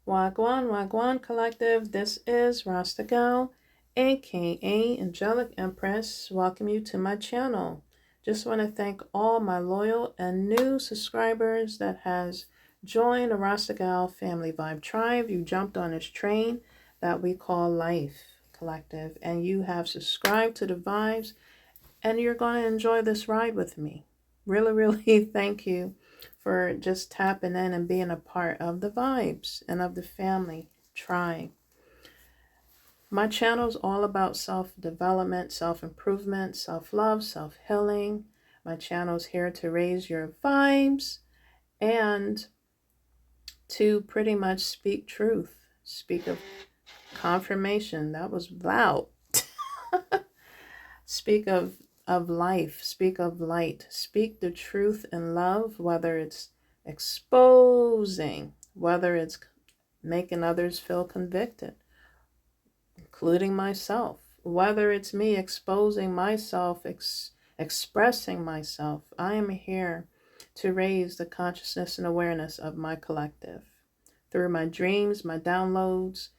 Wagwan, Wagwan Collective. This is Rasta Gal, aka Angelic Empress. Welcome you to my channel. Just want to thank all my loyal and new subscribers that has joined the Rasta Gal Family Vibe Tribe. You jumped on this train that we call Life Collective, and you have subscribed to the vibes, and you're going to enjoy this ride with me. Really, really thank you for just tapping in and being a part of the vibes and of the family tribe. My channel is all about self-development, self-improvement, self-love, self-healing. My channel is here to raise your vibes and to pretty much speak truth, speak of confirmation. That was loud. Speak of life, speak of light, speak the truth in love, whether it's exposing, whether it's making others feel convicted, including myself, whether it's me exposing myself, expressing myself. I am here to raise the consciousness and awareness of my collective through my dreams, my downloads,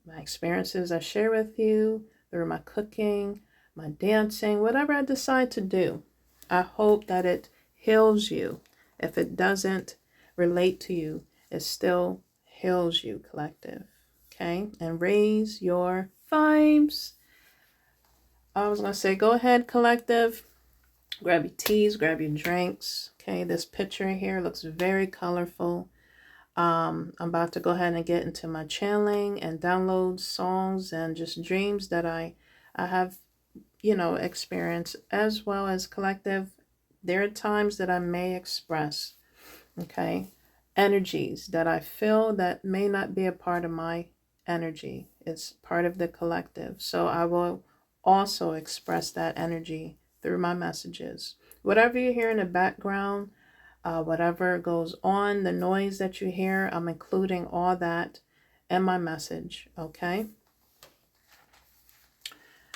my experiences I share with you, through my cooking, my dancing, whatever I decide to do. I hope that it heals you. If it doesn't relate to you, it still heals you, collective. Okay? And raise your vibes. I was going to say, go ahead, collective. Grab your teas, grab your drinks. Okay? This picture here looks very colorful. I'm about to go ahead and get into my channeling and download songs and just dreams that I have, experience, as well as collective. There are times that I may express, okay, energies that I feel that may not be a part of my energy. It's part of the collective. So I will also express that energy through my messages. Whatever you hear in the background, whatever goes on, the noise that you hear, I'm including all that in my message, okay?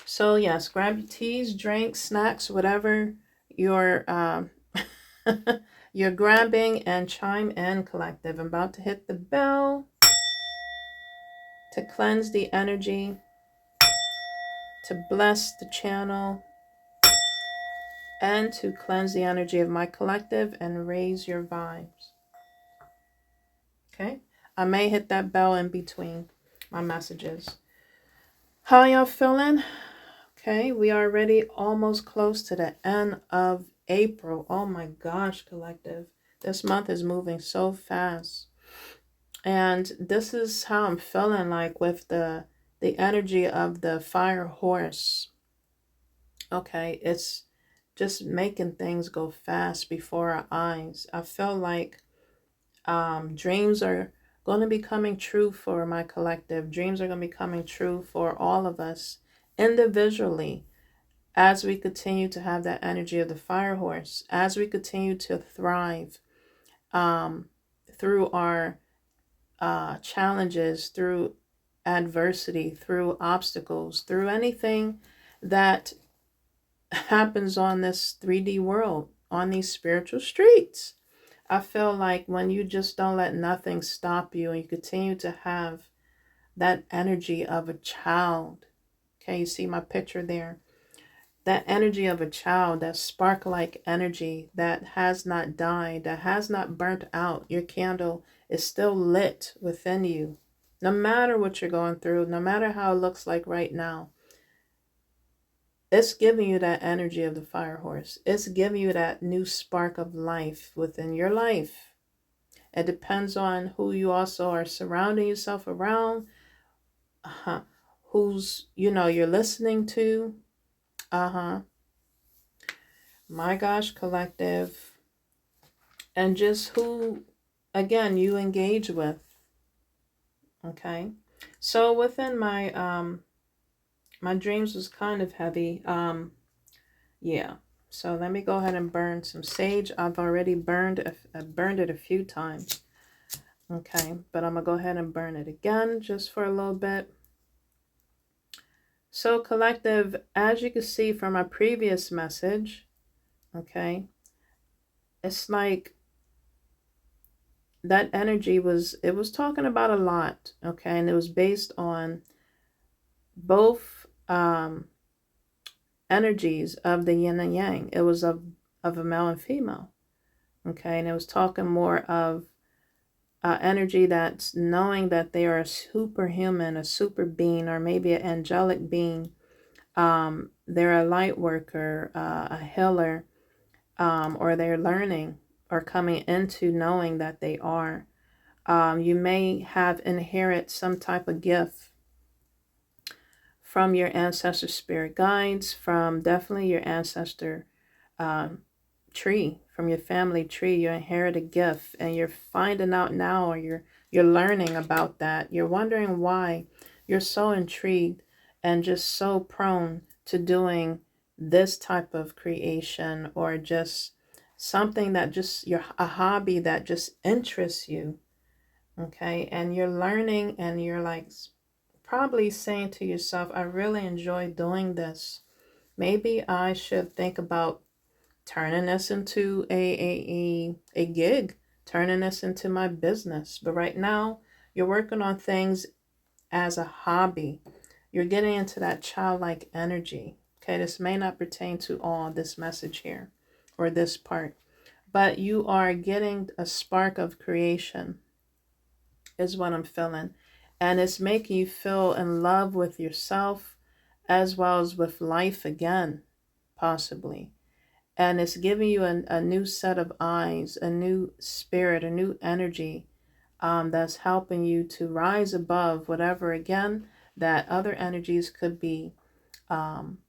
So yes, grab your teas, drinks, snacks, whatever you're you're grabbing, and chime in, collective. I'm about to hit the bell to cleanse the energy, to bless the channel, and to cleanse the energy of my collective and raise your vibes. Okay? I may hit that bell in between my messages. How y'all feeling? Okay, we are already almost close to the end of April. Oh my gosh, collective. This month is moving so fast. And this is how I'm feeling, like with the energy of the fire horse. Okay, it's just making things go fast before our eyes. I feel like dreams are going to be coming true for my collective. Dreams are going to be coming true for all of us individually, as we continue to have that energy of the fire horse, as we continue to thrive through our challenges, through adversity, through obstacles, through anything that happens on this 3D world, on these spiritual streets. I feel like when you just don't let nothing stop you and you continue to have that energy of a child. Okay, you see my picture there. That energy of a child, that spark-like energy that has not died, that has not burnt out. Your candle is still lit within you. No matter what you're going through, no matter how it looks like right now, it's giving you that energy of the fire horse. It's giving you that new spark of life within your life. It depends on who you also are surrounding yourself around, who's, you're listening to. My gosh, collective. And just who, again, you engage with. Okay. So within my, my dreams was kind of heavy. Yeah. So let me go ahead and burn some sage. I've already burned it a few times. Okay. But I'm going to go ahead and burn it again just for a little bit. So collective, as you can see from my previous message, okay, it's like that energy was, it was talking about a lot, okay? And it was based on both energies of the yin and yang. It was of a male and female, okay? And it was talking more of energy that's knowing that they are a superhuman, a super being, or maybe an angelic being. They're a light worker, a healer, or they're learning or coming into knowing that they are. You may have inherit some type of gift from your ancestor spirit guides, from definitely your ancestor tree, from your family tree. You inherit a gift, and you're finding out now, or you're learning about that. You're wondering why you're so intrigued and just so prone to doing this type of creation, or just something that just a hobby that just interests you. Okay, and you're learning, and you're like probably saying to yourself, I really enjoy doing this. Maybe I should think about turning this into a gig, turning this into my business. But right now, you're working on things as a hobby. You're getting into that childlike energy. Okay, this may not pertain to all this message here or this part, but you are getting a spark of creation, is what I'm feeling. And it's making you feel in love with yourself as well as with life again, possibly. And it's giving you a new set of eyes, a new spirit, a new energy, that's helping you to rise above whatever, again, that other energies could be um,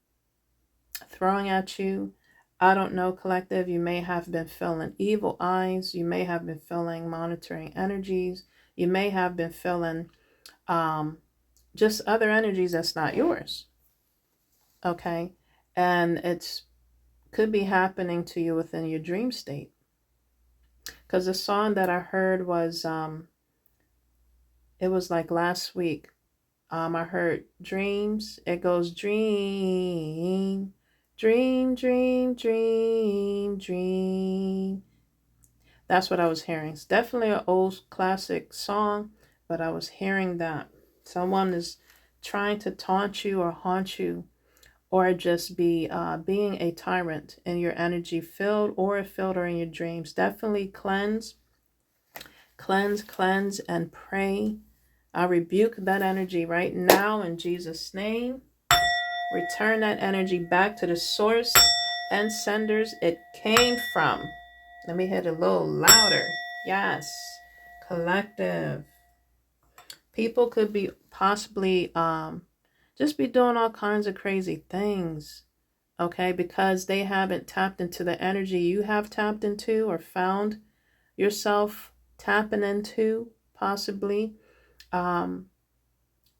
throwing at you. I don't know, collective. You may have been feeling evil eyes. You may have been feeling monitoring energies. You may have been feeling just other energies that's not yours. Okay. And it's could be happening to you within your dream state. Because the song that I heard was, it was like last week. I heard dreams. It goes dream, dream, dream, dream, dream. That's what I was hearing. It's definitely an old classic song, but I was hearing that. Someone is trying to taunt you or haunt you, or just be being a tyrant in your energy field or in your dreams. Definitely cleanse, cleanse, cleanse, and pray. I rebuke that energy right now in Jesus' name. Return that energy back to the source and senders it came from. Let me hit a little louder. Yes. Collective. People could be possibly just be doing all kinds of crazy things. Okay, because they haven't tapped into the energy you have tapped into or found yourself tapping into, possibly.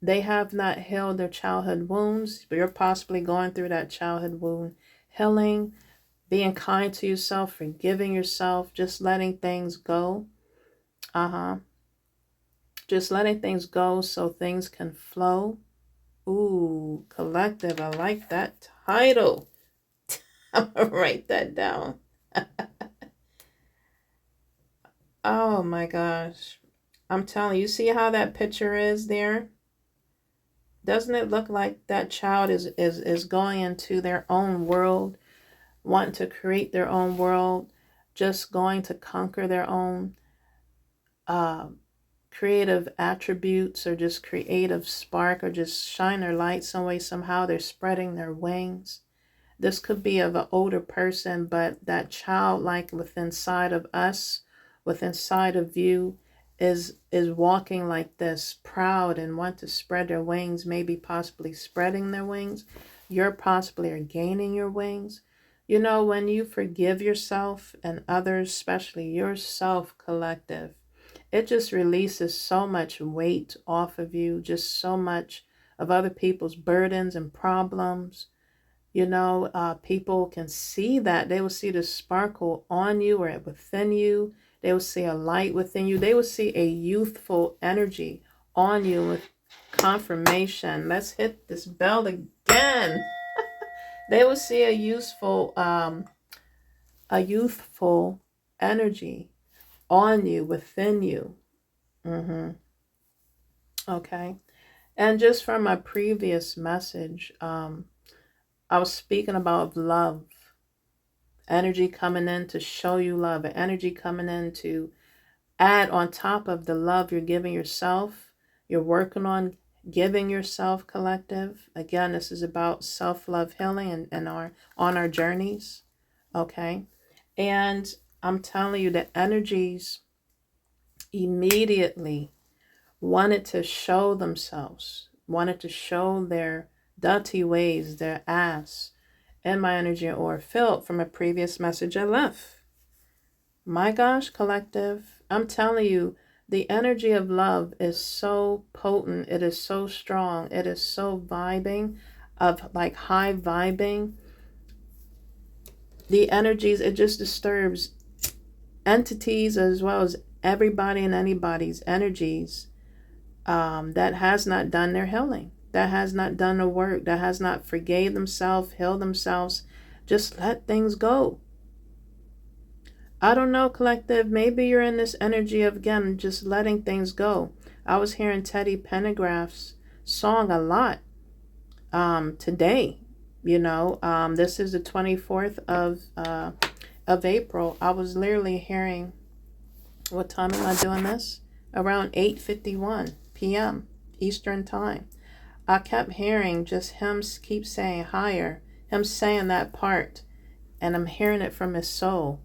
They have not healed their childhood wounds, but you're possibly going through that childhood wound healing, being kind to yourself, forgiving yourself, just letting things go. Just letting things go so things can flow. Ooh, collective, I like that title. I'm gonna write that down. Oh my gosh. I'm telling you, see how that picture is there? Doesn't it look like that child is going into their own world, wanting to create their own world, just going to conquer their own uh, creative attributes, or just creative spark, or just shine their light some way, somehow. They're spreading their wings. This could be of an older person, but that child, like within inside of us, within inside of you, is walking like this, proud, and want to spread their wings, maybe possibly spreading their wings. You're possibly are gaining your wings. You know, when you forgive yourself and others, especially yourself, collective, it just releases so much weight off of you, just so much of other people's burdens and problems. You know, people can see that. They will see the sparkle on you or within you. They will see a light within you. They will see a youthful energy on you with confirmation. Let's hit this bell again. They will see a youthful energy on you, within you. Mm-hmm. Okay. And just from my previous message, I was speaking about love, energy coming in to show you love, and energy coming in to add on top of the love you're giving yourself. You're working on giving yourself, collective. Again, this is about self-love healing and our on our journeys. Okay. And I'm telling you, the energies immediately wanted to show themselves, wanted to show their dirty ways, their ass in my energy or felt from a previous message I left. My gosh, collective, I'm telling you, the energy of love is so potent. It is so strong. It is so vibing, of like high vibing. The energies, it just disturbs entities as well as everybody and anybody's energies that has not done their healing, that has not done the work, that has not forgave themselves, healed themselves. Just let things go. I don't know, collective, maybe you're in this energy of, again, just letting things go. I was hearing Teddy Pendergraft's song a lot today. This is the 24th of April. I was literally hearing, what time am I doing this? Around 8:51 p.m. Eastern time. I kept hearing just him keep saying higher, him saying that part, and I'm hearing it from his soul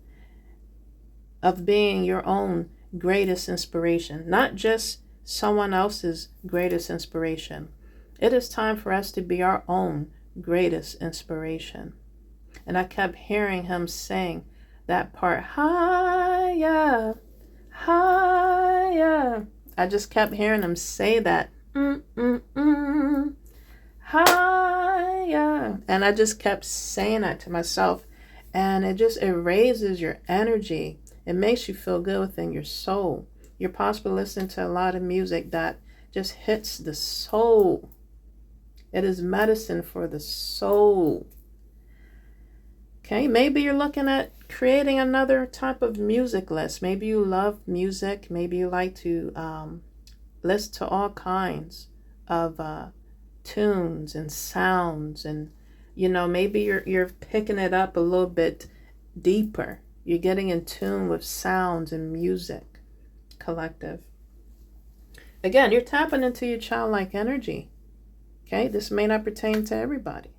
of being your own greatest inspiration, not just someone else's greatest inspiration. It is time for us to be our own greatest inspiration. And I kept hearing him sing that part, higher, higher. I just kept hearing him say that, higher. And I just kept saying that to myself. And it raises your energy. It makes you feel good within your soul. You're possibly listening to a lot of music that just hits the soul. It is medicine for the soul. Okay, maybe you're looking at creating another type of music list. Maybe you love music. Maybe you like to listen to all kinds of tunes and sounds, and maybe you're picking it up a little bit deeper. You're getting in tune with sounds and music, collective. Again, you're tapping into your childlike energy. Okay, this may not pertain to everybody,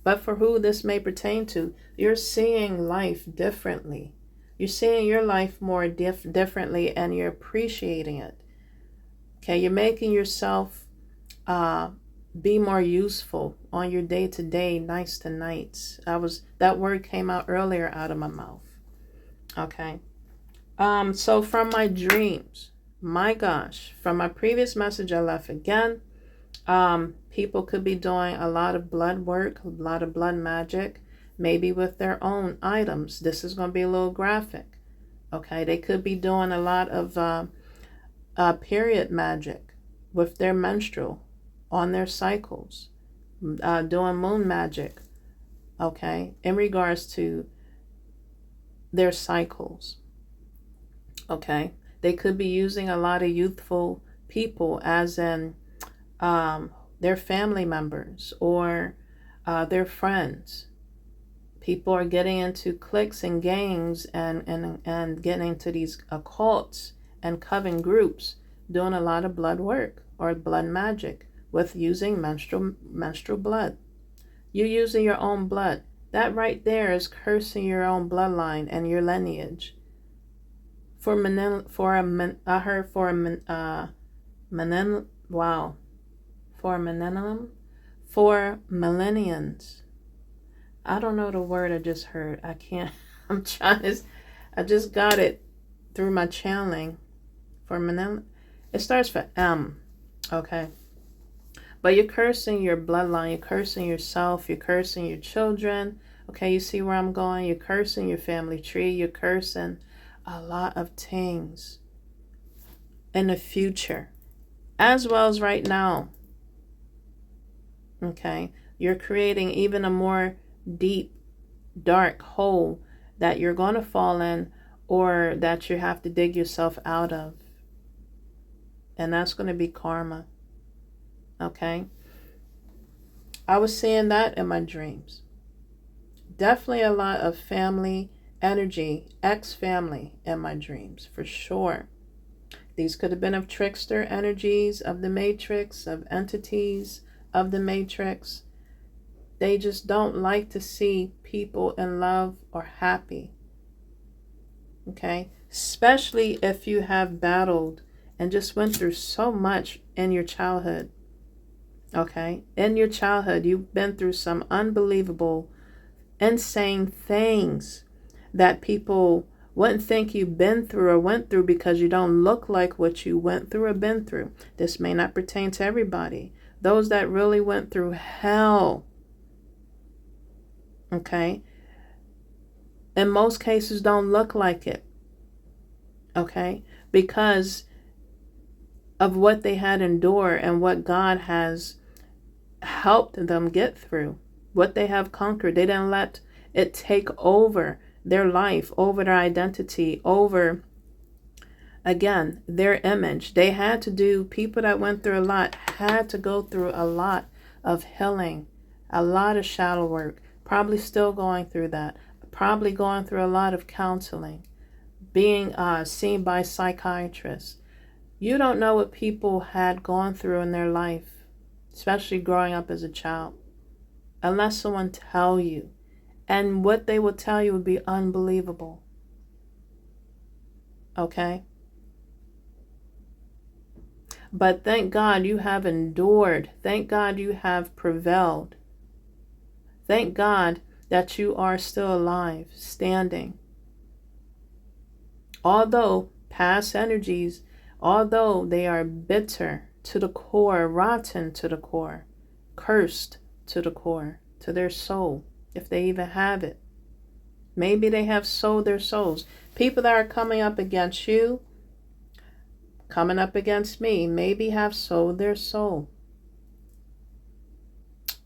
but for who this may pertain to, you're seeing life differently. You're seeing your life more differently, and you're appreciating it. Okay, you're making yourself be more useful on your day-to-day, nights to nights. That word came out earlier out of my mouth. Okay. So from my dreams, my gosh, from my previous message I left again, people could be doing a lot of blood work, a lot of blood magic, maybe with their own items. This is going to be a little graphic. Okay. They could be doing a lot of period magic with their menstrual on their cycles, doing moon magic. Okay. In regards to their cycles. Okay, they could be using a lot of youthful people, as in their family members or their friends. People are getting into cliques and gangs and getting into these occults and coven groups, doing a lot of blood work or blood magic with using menstrual blood. You using your own blood. That right there is cursing your own bloodline and your lineage. For millennials, I don't know the word I just heard. I can't. I just got it through my channeling. For millennials, it starts for M. Okay. But you're cursing your bloodline, you're cursing yourself, you're cursing your children. Okay, you see where I'm going? You're cursing your family tree, you're cursing a lot of things in the future, as well as right now. Okay, you're creating even a more deep, dark hole that you're going to fall in or that you have to dig yourself out of. And that's going to be karma. Okay? I was seeing that in my dreams. Definitely a lot of family energy, ex-family in my dreams, for sure. These could have been of trickster energies, of the matrix, of entities of the matrix. They just don't like to see people in love or happy. Okay? Especially if you have battled and just went through so much in your childhood. Okay? In your childhood, you've been through some unbelievable, insane things that people wouldn't think you've been through or went through because you don't look like what you went through or been through. This may not pertain to everybody. Those that really went through hell, okay, in most cases don't look like it, okay, because of what they had endured and what God has helped them get through, what they have conquered. They didn't let it take over their life, over their identity, over, again, their image. They had to do, people that went through a lot had to go through a lot of healing, a lot of shadow work, probably still going through that, probably going through a lot of counseling, being seen by psychiatrists. You don't know what people had gone through in their life, especially growing up as a child, unless someone tell you. And what they will tell you would be unbelievable. Okay? But thank God you have endured. Thank God you have prevailed. Thank God that you are still alive, standing. Although past energies, although they are bitter to the core, rotten to the core, cursed to the core, to their soul, if they even have it. Maybe they have sold their souls. People that are coming up against you, coming up against me, maybe have sold their soul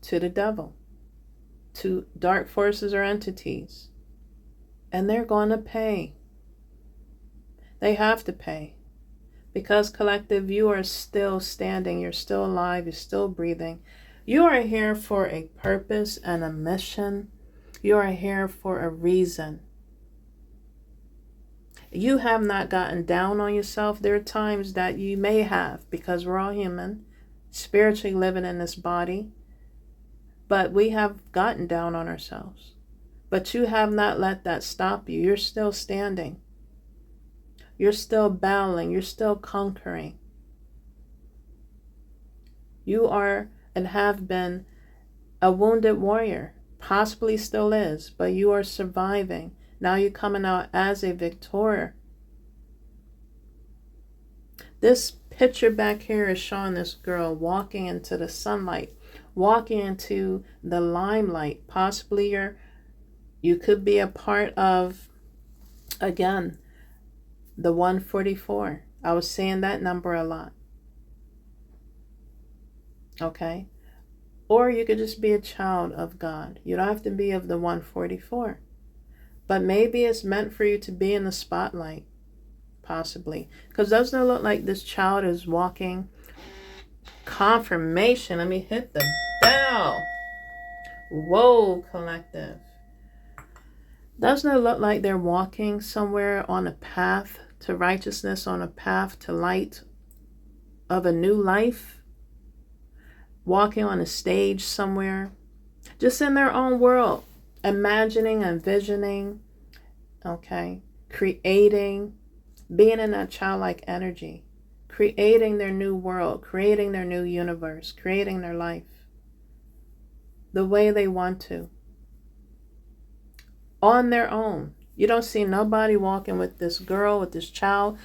to the devil, to dark forces or entities. And they're going to pay. They have to pay. Because, collective, you are still standing. You're still alive. You're still breathing. You are here for a purpose and a mission. You are here for a reason. You have not gotten down on yourself. There are times that you may have, because we're all human, spiritually living in this body. But we have gotten down on ourselves. But you have not let that stop you. You're still standing. You're still battling. You're still conquering. You are and have been a wounded warrior. Possibly still is, but you are surviving. Now you're coming out as a victor. This picture back here is showing this girl walking into the sunlight, walking into the limelight. Possibly you could be a part of, again, the 144. I was saying that number a lot. Okay? Or you could just be a child of God. You don't have to be of the 144. But maybe it's meant for you to be in the spotlight. Possibly. Because doesn't it look like this child is walking? Confirmation. Let me hit the bell. Whoa, collective. Doesn't it look like they're walking somewhere on a path to righteousness, on a path to light of a new life? Walking on a stage somewhere, just in their own world, imagining, envisioning, okay, creating, being in that childlike energy, creating their new world, creating their new universe, creating their life the way they want to, on their own. You don't see nobody walking with this girl, with this child.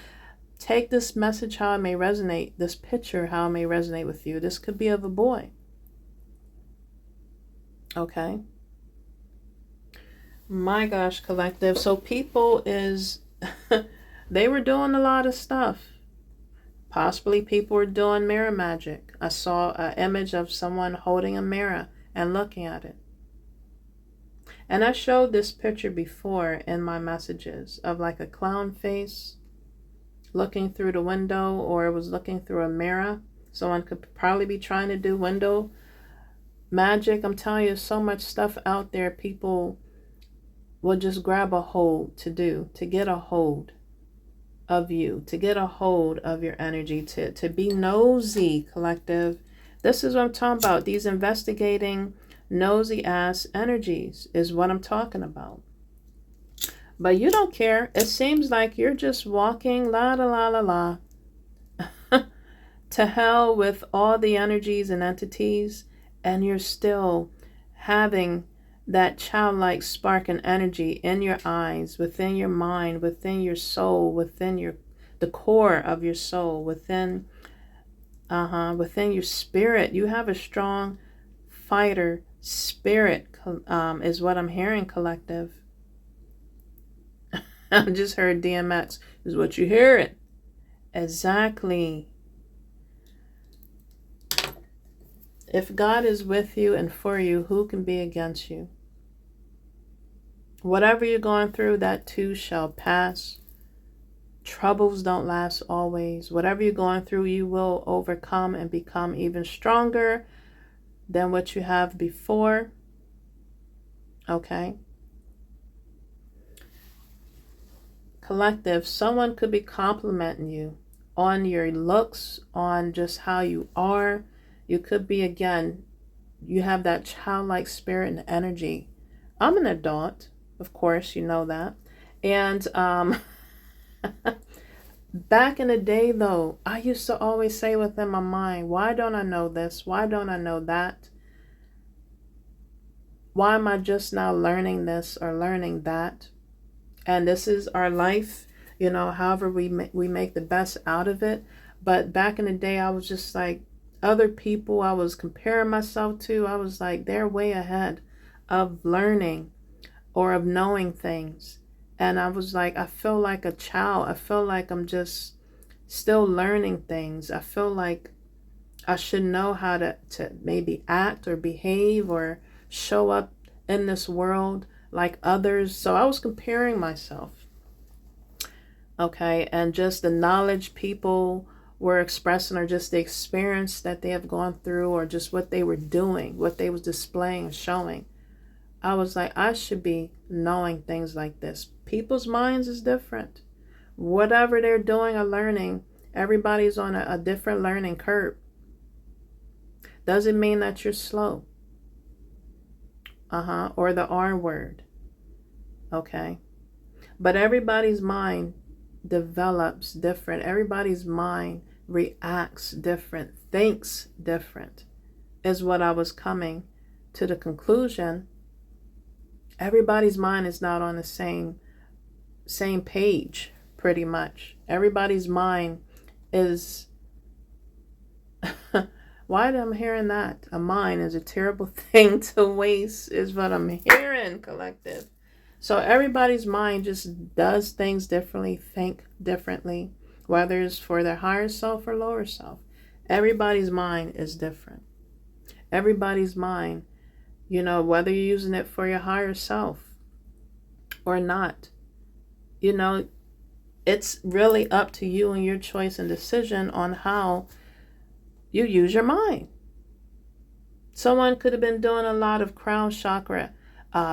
Take this message how it may resonate, this picture how it may resonate with you. This could be of a boy. Okay? My gosh, collective. So people is, they were doing a lot of stuff. Possibly people were doing mirror magic. I saw an image of someone holding a mirror and looking at it. And I showed this picture before in my messages of like a clown face looking through the window, or it was looking through a mirror. Someone could probably be trying to do window magic. I'm telling you, so much stuff out there people will just grab a hold to do, to get a hold of you, to get a hold of your energy, to be nosy, collective. This is what I'm talking about. These investigating, nosy ass energies is what I'm talking about. But you don't care. It seems like you're just walking la la la la la to hell with all the energies and entities, and you're still having that childlike spark and energy in your eyes, within your mind, within your soul, within the core of your soul, within your spirit. You have a strong fighter spirit, is what I'm hearing, collective. I just heard DMX is what you hearing. Exactly. If God is with you and for you, who can be against you? Whatever you're going through, that too shall pass. Troubles don't last always. Whatever you're going through, you will overcome and become even stronger than what you have before. Okay? Collective, someone could be complimenting you on your looks, on just how you are. You could be, again, you have that childlike spirit and energy. I'm an adult, of course, you know that. And back in the day, though, I used to always say within my mind, why don't I know this? Why don't I know that? Why am I just now learning this or learning that? And this is our life, you know, however we make the best out of it. But back in the day, I was just like, other people I was comparing myself to, I was like, they're way ahead of learning or of knowing things. And I was like, I feel like a child. I feel like I'm just still learning things. I feel like I should know how to maybe act or behave or show up in this world like others. So I was comparing myself. Okay, and just the knowledge people were expressing, or just the experience that they have gone through, or just what they were doing, what they was displaying and showing. I was like, I should be knowing things like this. People's minds is different. Whatever they're doing or learning, everybody's on a different learning curve. Doesn't mean that you're slow. Or the R word. Okay. But everybody's mind develops different. Everybody's mind reacts different, thinks different, is what I was coming to the conclusion. Everybody's mind is not on the same page, pretty much. Everybody's mind is why am I hearing that? A mind is a terrible thing to waste, is what I'm hearing, collective. So everybody's mind just does things differently, think differently, whether it's for their higher self or lower self. Everybody's mind is different. Everybody's mind, you know, whether you're using it for your higher self or not, you know, it's really up to you and your choice and decision on how you use your mind. Someone could have been doing a lot of crown chakra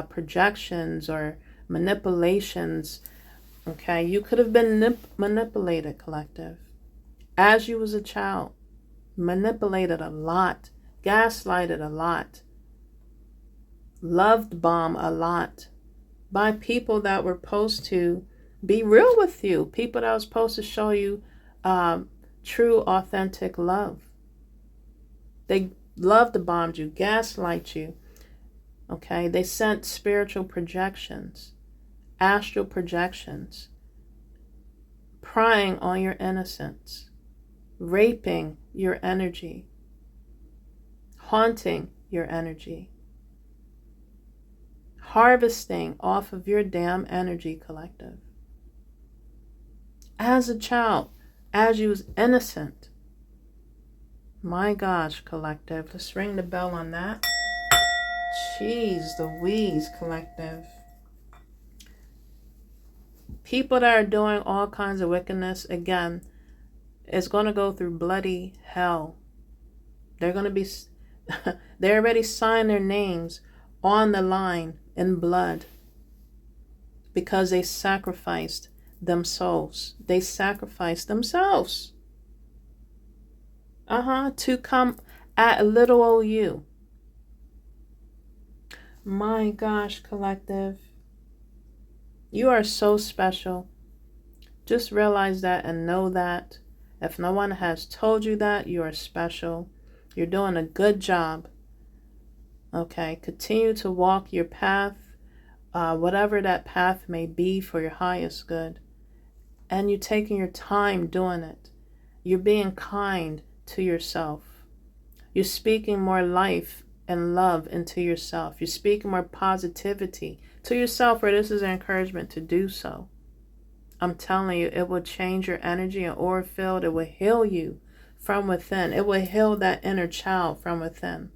projections or manipulations. Okay, you could have been manipulated, collective, as you was a child. Manipulated a lot, gaslighted a lot, loved bomb a lot by people that were supposed to be real with you, people that were supposed to show you true, authentic love. They loved bombed you, gaslight you. Okay, they sent spiritual projections, astral projections, prying on your innocence, raping your energy, haunting your energy, harvesting off of your damn energy, collective. As a child, as you was innocent. My gosh, collective, let's ring the bell on that. Jeez Louise, collective. People that are doing all kinds of wickedness, again, is going to go through bloody hell. They're going to be, they already signed their names on the line in blood because they sacrificed themselves. They sacrificed themselves. To come at little old you. My gosh, collective. You are so special. Just realize that and know that. If no one has told you that, you are special. You're doing a good job. Okay, continue to walk your path, whatever that path may be, for your highest good. And you're taking your time doing it. You're being kind to yourself. You're speaking more life and love into yourself. You're speaking more positivity to yourself, or this is an encouragement to do so. I'm telling you, it will change your energy and aura field. It will heal you from within. It will heal that inner child from within.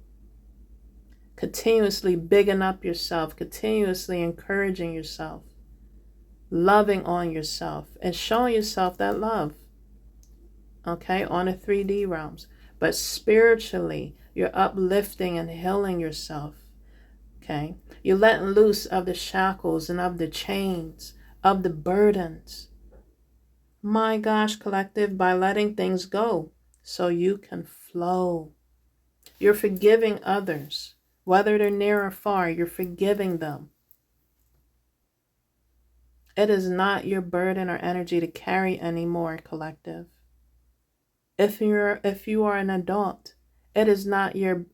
Continuously bigging up yourself, continuously encouraging yourself, loving on yourself, and showing yourself that love. Okay, on the 3D realms. But spiritually, you're uplifting and healing yourself. Okay, you're letting loose of the shackles and of the chains, of the burdens. My gosh, collective, by letting things go so you can flow. You're forgiving others, whether they're near or far, you're forgiving them. It is not your burden or energy to carry anymore, collective. If you are an adult, it is not your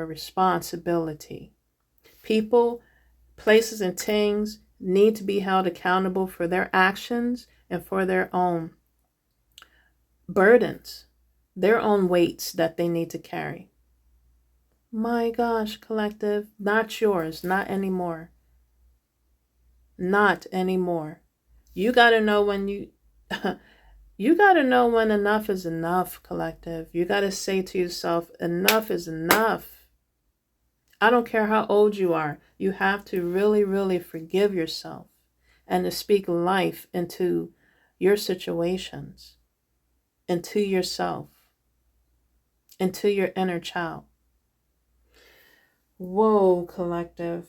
responsibility. People, places, and things need to be held accountable for their actions and for their own burdens, their own weights that they need to carry. My gosh, collective, not yours, not anymore. Not anymore. You got to know when you got to know when enough is enough, collective. You got to say to yourself, enough is enough. I don't care how old you are. You have to really, really forgive yourself and to speak life into your situations, into yourself, into your inner child. Whoa, collective.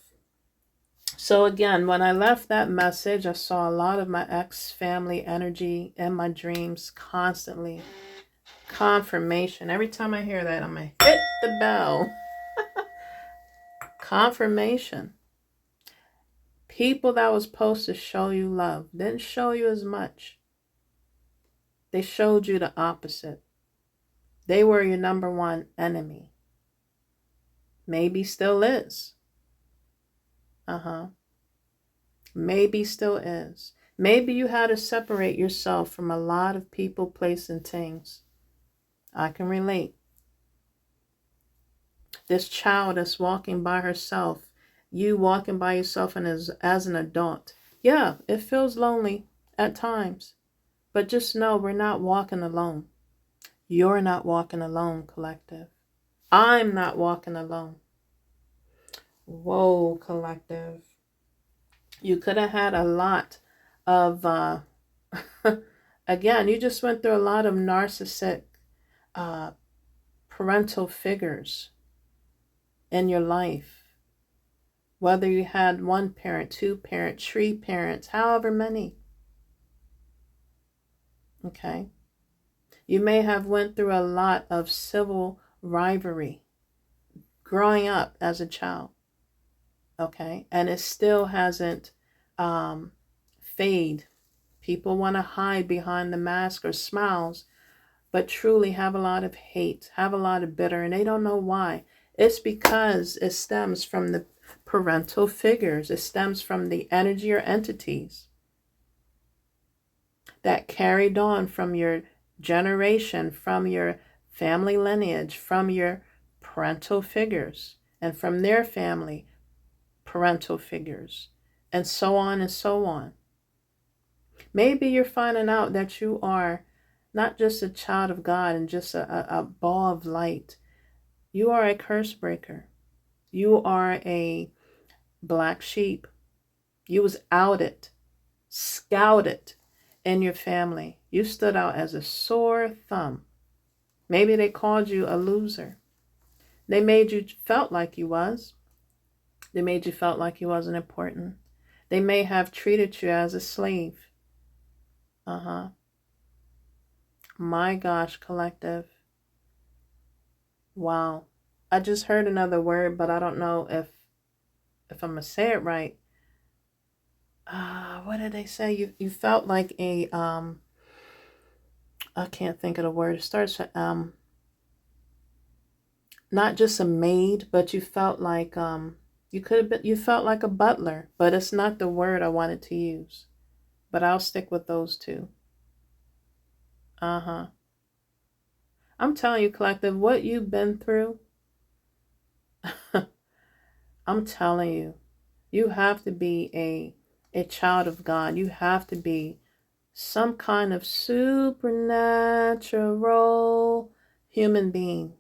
So again, when I left that message, I saw a lot of my ex-family energy in my dreams constantly. Confirmation. Every time I hear that, I'm going to hit the bell. Confirmation. People that was supposed to show you love didn't show you as much. They showed you the opposite. They were your number one enemy. Maybe still is. Maybe still is. Maybe you had to separate yourself from a lot of people, places, and things. I can relate. This child that's walking by herself, you walking by yourself and as an adult. Yeah, it feels lonely at times. But just know we're not walking alone. You're not walking alone, collective. I'm not walking alone. Whoa, collective. You could have had a lot of, again, you just went through a lot of narcissistic parental figures in your life. Whether you had one parent, two parents, three parents, however many. Okay. You may have went through a lot of civil rivalry growing up as a child. Okay. And it still hasn't fade. People want to hide behind the mask or smiles, but truly have a lot of hate, have a lot of bitter, and they don't know why. It's because it stems from the parental figures. It stems from the energy or entities that carried on from your generation, from your family lineage, from your parental figures, and from their family parental figures, and so on and so on. Maybe you're finding out that you are not just a child of God and just a ball of light, You are a curse breaker. You are a black sheep. You was outed, scouted in your family. You stood out as a sore thumb. Maybe they called you a loser. They made you felt like you was. They made you felt like you wasn't important. They may have treated you as a slave. My gosh, collective. Wow. I just heard another word, but I don't know if I'm gonna say it right. What did they say? You felt like a I can't think of the word. It starts with not just a maid, but you felt like you felt like a butler, but it's not the word I wanted to use. But I'll stick with those two. I'm telling you, collective, what you've been through, I'm telling you, you have to be a child of God. You have to be some kind of supernatural human being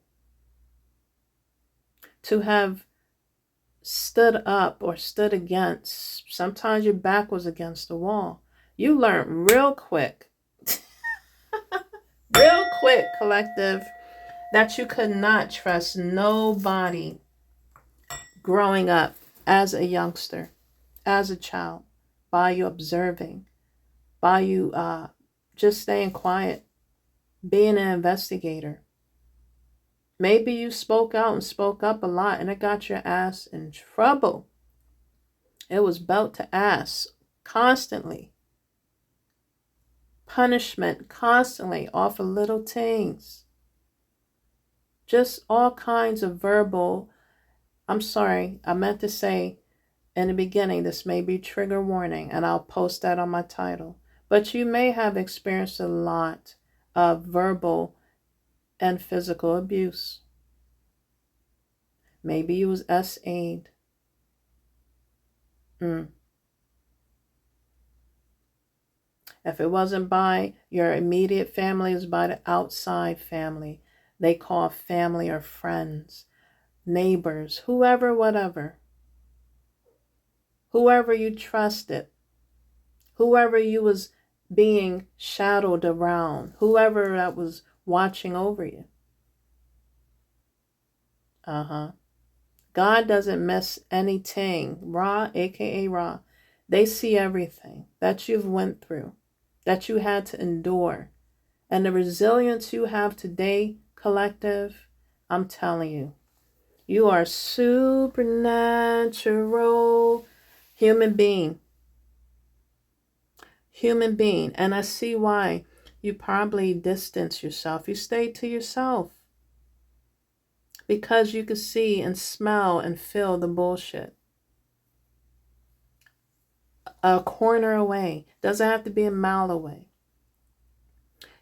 to have stood up or stood against. Sometimes your back was against the wall. You learned real quick, collective, that you could not trust nobody growing up as a youngster, as a child, by you observing, by you just staying quiet, being an investigator. Maybe you spoke out and spoke up a lot and it got your ass in trouble. It was belt to ass constantly. Punishment constantly off of little things. Just all kinds of verbal. I'm sorry, I meant to say in the beginning, this may be trigger warning, and I'll post that on my title. But you may have experienced a lot of verbal and physical abuse. Maybe you was SA'd. If it wasn't by your immediate family, it was by the outside family. They call family or friends, neighbors, whoever, whatever. Whoever you trusted, whoever you was being shadowed around, whoever that was watching over you. God doesn't miss anything. Ra, aka Ra, they see everything that you've went through, that you had to endure. And the resilience you have today, collective, I'm telling you, you are supernatural human being. And I see why you probably distance yourself. You stay to yourself because you can see and smell and feel the bullshit. A corner away, doesn't have to be a mile away.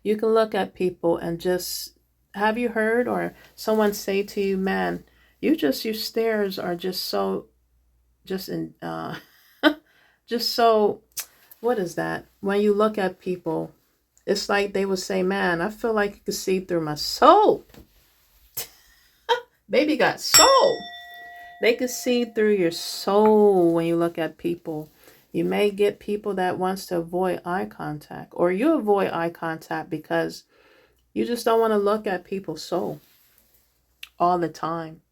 You can look at people and just, have you heard or someone say to you, man, your stares are just so, just so, what is that? When you look at people, it's like they would say, man, I feel like you could see through my soul. Baby got soul. They could see through your soul when you look at people. You may get people that wants to avoid eye contact, or you avoid eye contact because you just don't want to look at people's soul all the time.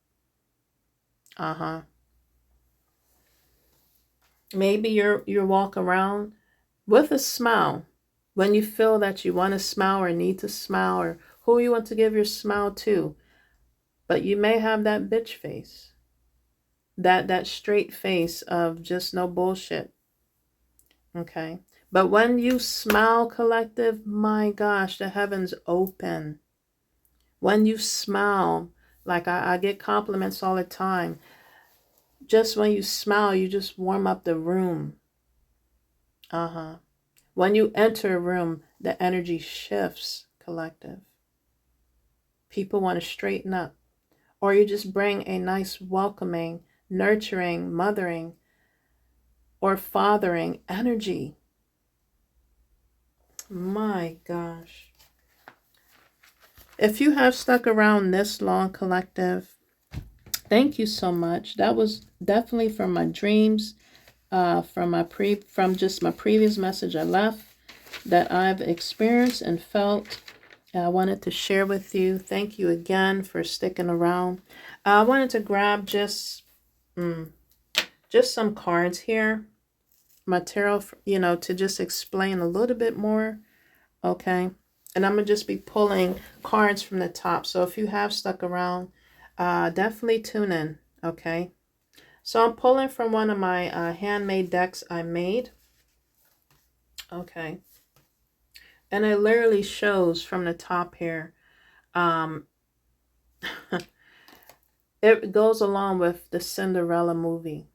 Maybe you're walking around with a smile when you feel that you want to smile or need to smile or who you want to give your smile to. But you may have that bitch face, that straight face of just no bullshit. Okay. But when you smile, collective, my gosh, the heavens open. When you smile, like I get compliments all the time. Just when you smile, you just warm up the room. When you enter a room, the energy shifts, collective. People want to straighten up. Or you just bring a nice welcoming, nurturing, mothering, or fathering energy. My gosh. If you have stuck around this long, collective, thank you so much. That was definitely from my dreams, from just my previous message I left that I've experienced and felt. I wanted to share with you. Thank you again for sticking around. I wanted to grab just some cards here, material, to just explain a little bit more. Okay. And I'm going to just be pulling cards from the top. So if you have stuck around, definitely tune in. Okay. So I'm pulling from one of my handmade decks I made. Okay. And it literally shows from the top here. It goes along with the Cinderella movie.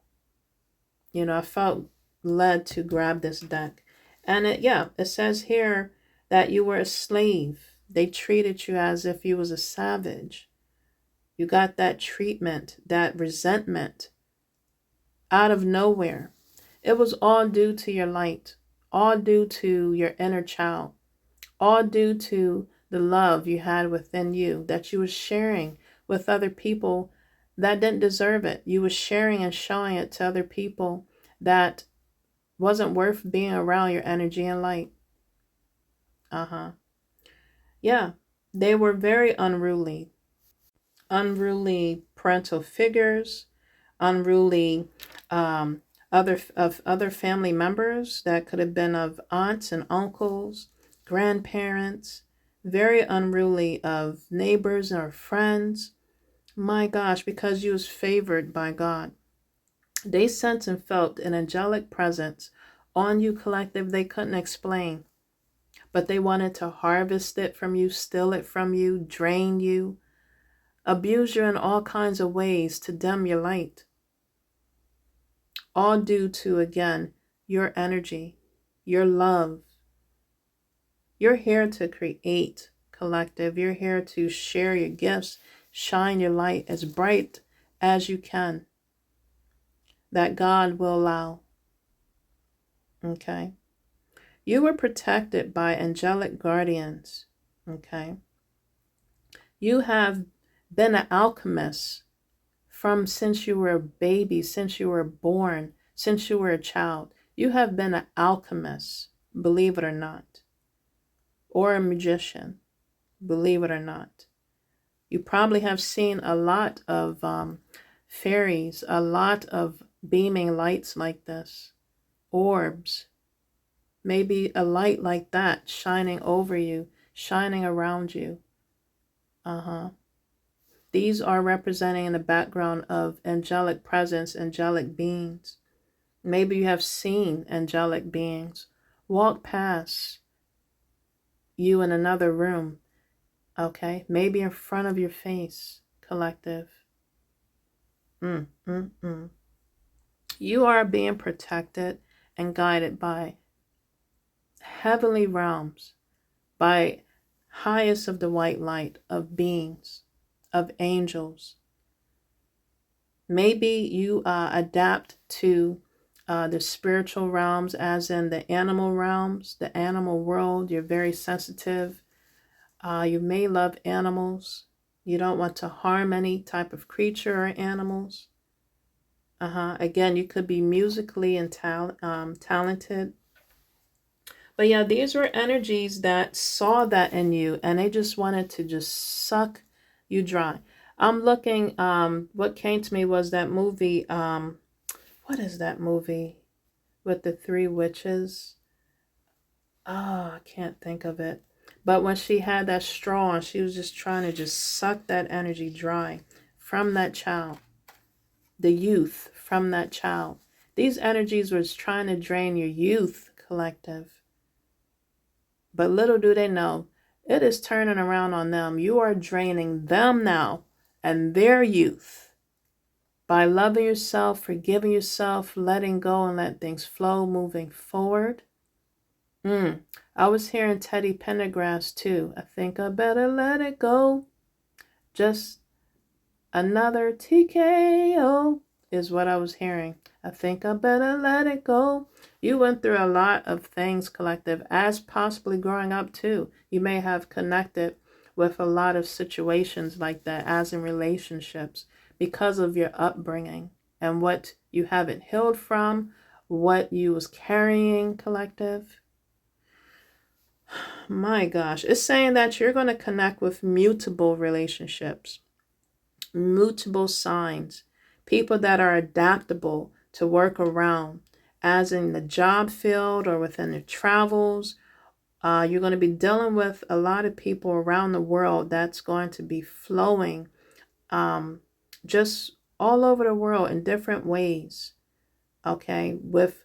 I felt led to grab this deck. And it says here that you were a slave. They treated you as if you was a savage. You got that treatment, that resentment out of nowhere. It was all due to your light, all due to your inner child, all due to the love you had within you that you were sharing with other people that didn't deserve it. You were sharing and showing it to other people that wasn't worth being around your energy and light. Yeah, they were very unruly parental figures, unruly other family members that could have been of aunts and uncles, grandparents, very unruly of neighbors or friends. My gosh, because you was favored by God. They sensed and felt an angelic presence on you, collective, they couldn't explain. But they wanted to harvest it from you, steal it from you, drain you, abuse you in all kinds of ways to dim your light. All due to, again, your energy, your love. You're here to create, collective. You're here to share your gifts, shine your light as bright as you can, that God will allow. Okay? You were protected by angelic guardians. Okay? You have been an alchemist from since you were a baby, since you were born, since you were a child. You have been an alchemist, believe it or not, or a magician, believe it or not. You probably have seen a lot of fairies, a lot of beaming lights like this, orbs, maybe a light like that shining over you, shining around you. These are representing in the background of angelic presence, angelic beings. Maybe you have seen angelic beings walk past you in another room, okay? Maybe in front of your face, collective. You are being protected and guided by heavenly realms, by highest of the white light of beings, of angels. Maybe you adapt to the spiritual realms, as in the animal realms, the animal world. You're very sensitive. You may love animals. You don't want to harm any type of creature or animals. Again, you could be musically and talented. But yeah, these were energies that saw that in you, and they just wanted to just suck you dry. I'm looking, what came to me was that movie, what is that movie with the three witches? Oh, I can't think of it. But when she had that straw and she was just trying to just suck that energy dry from that child, the youth from that child. These energies was trying to drain your youth, collective. But little do they know, it is turning around on them. You are draining them now and their youth by loving yourself, forgiving yourself, letting go and let things flow, moving forward. I was hearing Teddy Pendergrass too. I think I better let it go. Just another TKO is what I was hearing. I think I better let it go. You went through a lot of things, collective, as possibly growing up too. You may have connected with a lot of situations like that, as in relationships, because of your upbringing and what you haven't healed from, what you was carrying, collective. My gosh, it's saying that you're going to connect with mutable relationships, mutable signs, people that are adaptable to work around, as in the job field or within the travels. You're going to be dealing with a lot of people around the world that's going to be flowing just all over the world in different ways, okay, with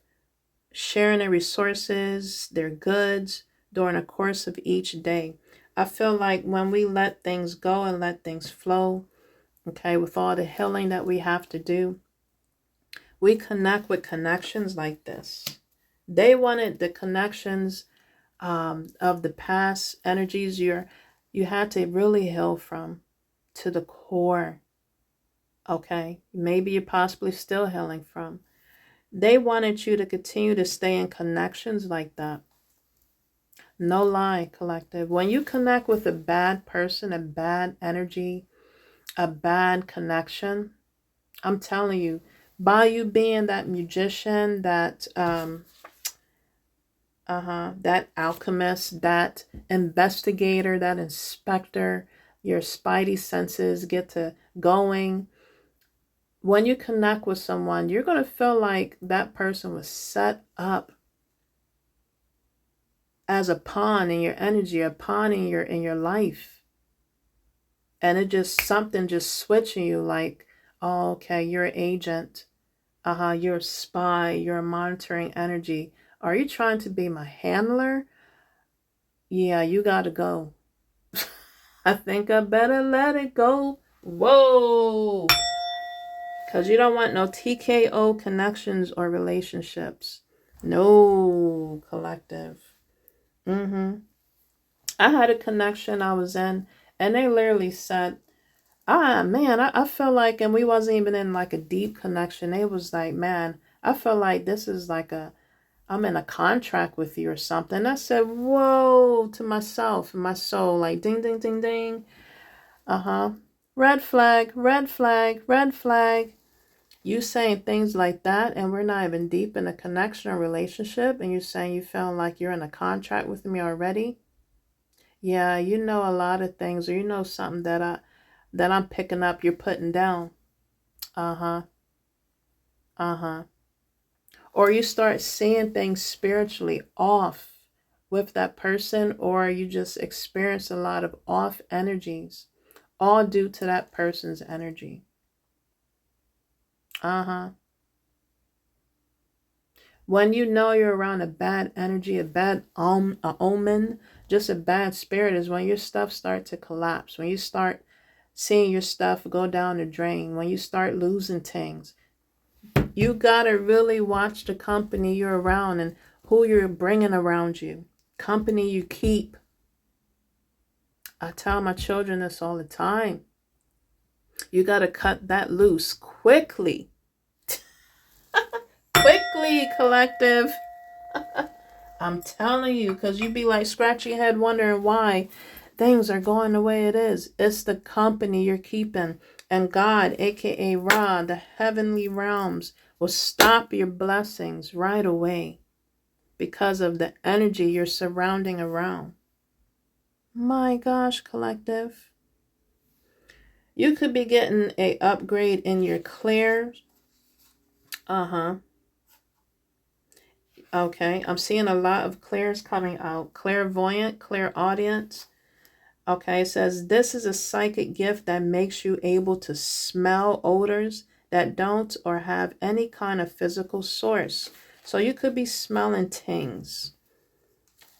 sharing their resources, their goods during the course of each day. I feel like when we let things go and let things flow, okay, with all the healing that we have to do, we connect with connections like this. They wanted the connections of the past energies you had to really heal from to the core, okay? Maybe you're possibly still healing from. They wanted you to continue to stay in connections like that. No lie, collective. When you connect with a bad person, a bad energy, a bad connection, I'm telling you, by you being that magician, that that alchemist, that investigator, that inspector, your spidey senses get to going. When you connect with someone, you're going to feel like that person was set up as a pawn in your energy, a pawn in your life. And it just, something just switching you like, oh, okay, you're an agent. You're a spy, you're a monitoring energy. Are you trying to be my handler? Yeah, you gotta go. I think I better let it go. Whoa! Because you don't want no TKO connections or relationships. No, collective. I had a connection I was in, and they literally said, man, I feel like, and we wasn't even in like a deep connection. It was like, man, I feel like this is like I'm in a contract with you or something. I said, whoa, to myself, my soul, like ding, ding, ding, ding. Red flag, red flag, red flag. You saying things like that, and we're not even deep in a connection or relationship, and you're saying you feel like you're in a contract with me already. Yeah, you know a lot of things, or you know something that I'm picking up, you're putting down. Uh-huh. Uh-huh. Or you start seeing things spiritually off with that person, or you just experience a lot of off energies, all due to that person's energy. Uh-huh. When you know you're around a bad energy, a bad a omen, just a bad spirit, is when your stuff start to collapse, when you start seeing your stuff go down the drain, when you start losing things. You gotta really watch the company you're around and who you're bringing around you. Company you keep. I tell my children this all the time. You gotta cut that loose quickly. Quickly, collective. I'm telling you, because you be like scratching your head wondering why things are going the way it is. It's the company you're keeping. And God, aka Ra, the heavenly realms, will stop your blessings right away because of the energy you're surrounding around. My gosh, collective. You could be getting a upgrade in your clairs. Okay, I'm seeing a lot of clairs coming out. Clairvoyant, clairaudient. Okay, it says this is a psychic gift that makes you able to smell odors that don't or have any kind of physical source. So you could be smelling things.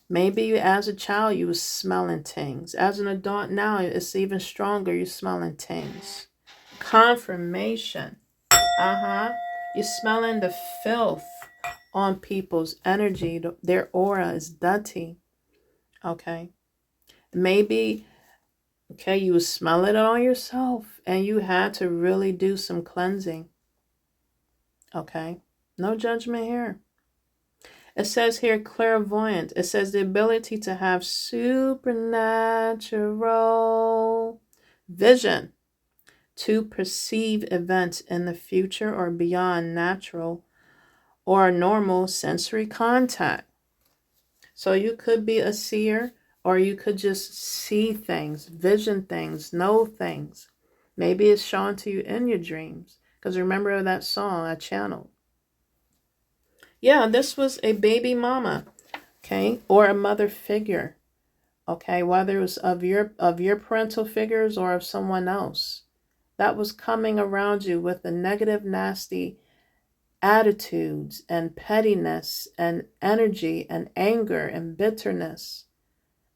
Maybe as a child you was smelling things. As an adult now, it's even stronger. You're smelling things. Confirmation. You're smelling the filth on people's energy. Their aura is dirty. Okay. Maybe, okay, you was smelling it on yourself and you had to really do some cleansing. Okay. No judgment here. It says here clairvoyant. It says the ability to have supernatural vision, to perceive events in the future or beyond natural or normal sensory contact. So you could be a seer, or you could just see things, vision things, know things. Maybe it's shown to you in your dreams. Because remember that song I channeled. Yeah, this was a baby mama, okay, or a mother figure, okay, whether it was of your parental figures or of someone else that was coming around you with the negative, nasty attitudes and pettiness and energy and anger and bitterness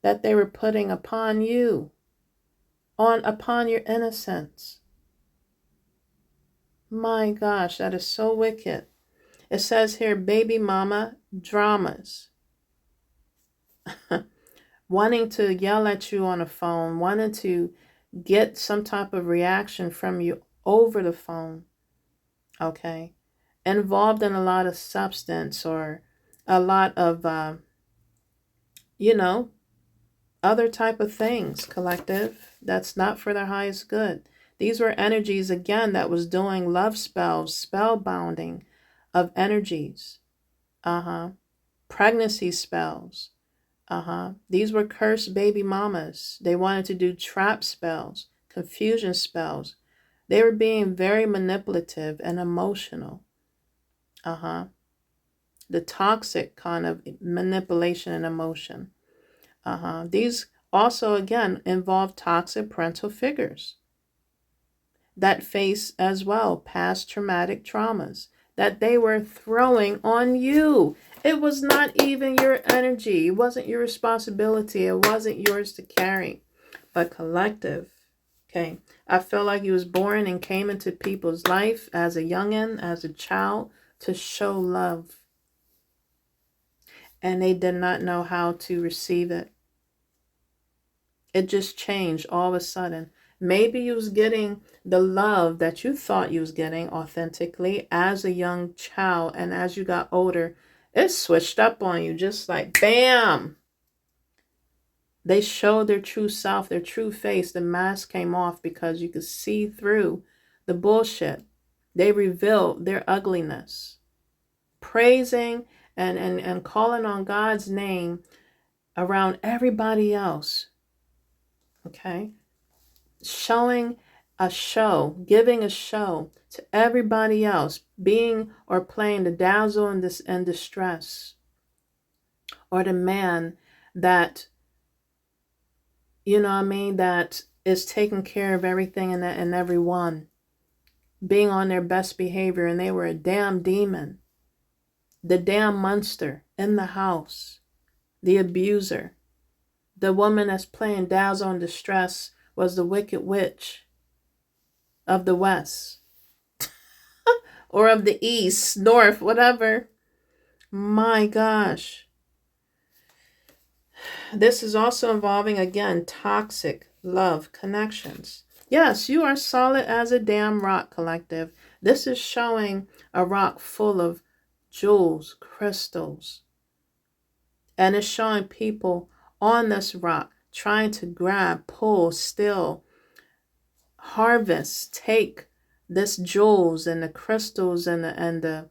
that they were putting upon you, upon your innocence. My gosh, that is so wicked. It says here, baby mama dramas. Wanting to yell at you on the phone, wanting to get some type of reaction from you over the phone. Okay. Involved in a lot of substance or a lot of, other type of things, collective. That's not for their highest good. These were energies, again, that was doing love spells, spellbounding of energies. Pregnancy spells. These were cursed baby mamas. They wanted to do trap spells, confusion spells. They were being very manipulative and emotional. The toxic kind of manipulation and emotion. These also, again, involve toxic parental figures that face as well past traumatic traumas that they were throwing on you. It was not even your energy. It wasn't your responsibility. It wasn't yours to carry, but collective. Okay. I feel like you was born and came into people's life as a youngin', as a child, to show love. And they did not know how to receive it. It just changed all of a sudden. Maybe you was getting the love that you thought you was getting authentically as a young child, and as you got older, it switched up on you, just like bam. They showed their true self, their true face. The mask came off because you could see through the bullshit. They revealed their ugliness, praising and calling on God's name around everybody else. Okay. Showing a show, giving a show to everybody else, being or playing the dazzle in distress, or the man that, that is taking care of everything and everyone, being on their best behavior, and they were a damn demon, the damn monster in the house, the abuser. The woman that's playing dazzle in distress was the wicked witch of the West or of the East, North, whatever. My gosh. This is also involving, again, toxic love connections. Yes, you are solid as a damn rock, collective. This is showing a rock full of jewels, crystals. And it's showing people on this rock trying to grab, pull, steal, harvest, take this jewels and the crystals and the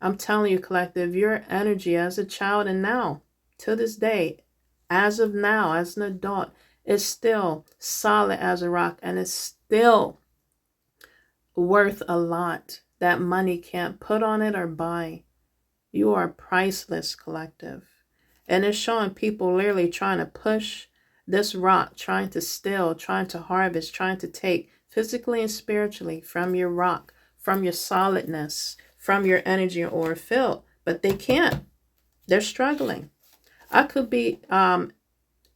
I'm telling you, collective, your energy as a child and now to this day, as of now, as an adult, is still solid as a rock, and it's still worth a lot that money can't put on it or buy. You are priceless, collective. And it's showing people literally trying to push this rock, trying to steal, trying to harvest, trying to take physically and spiritually from your rock, from your solidness, from your energy or field. But they can't. They're struggling. I could be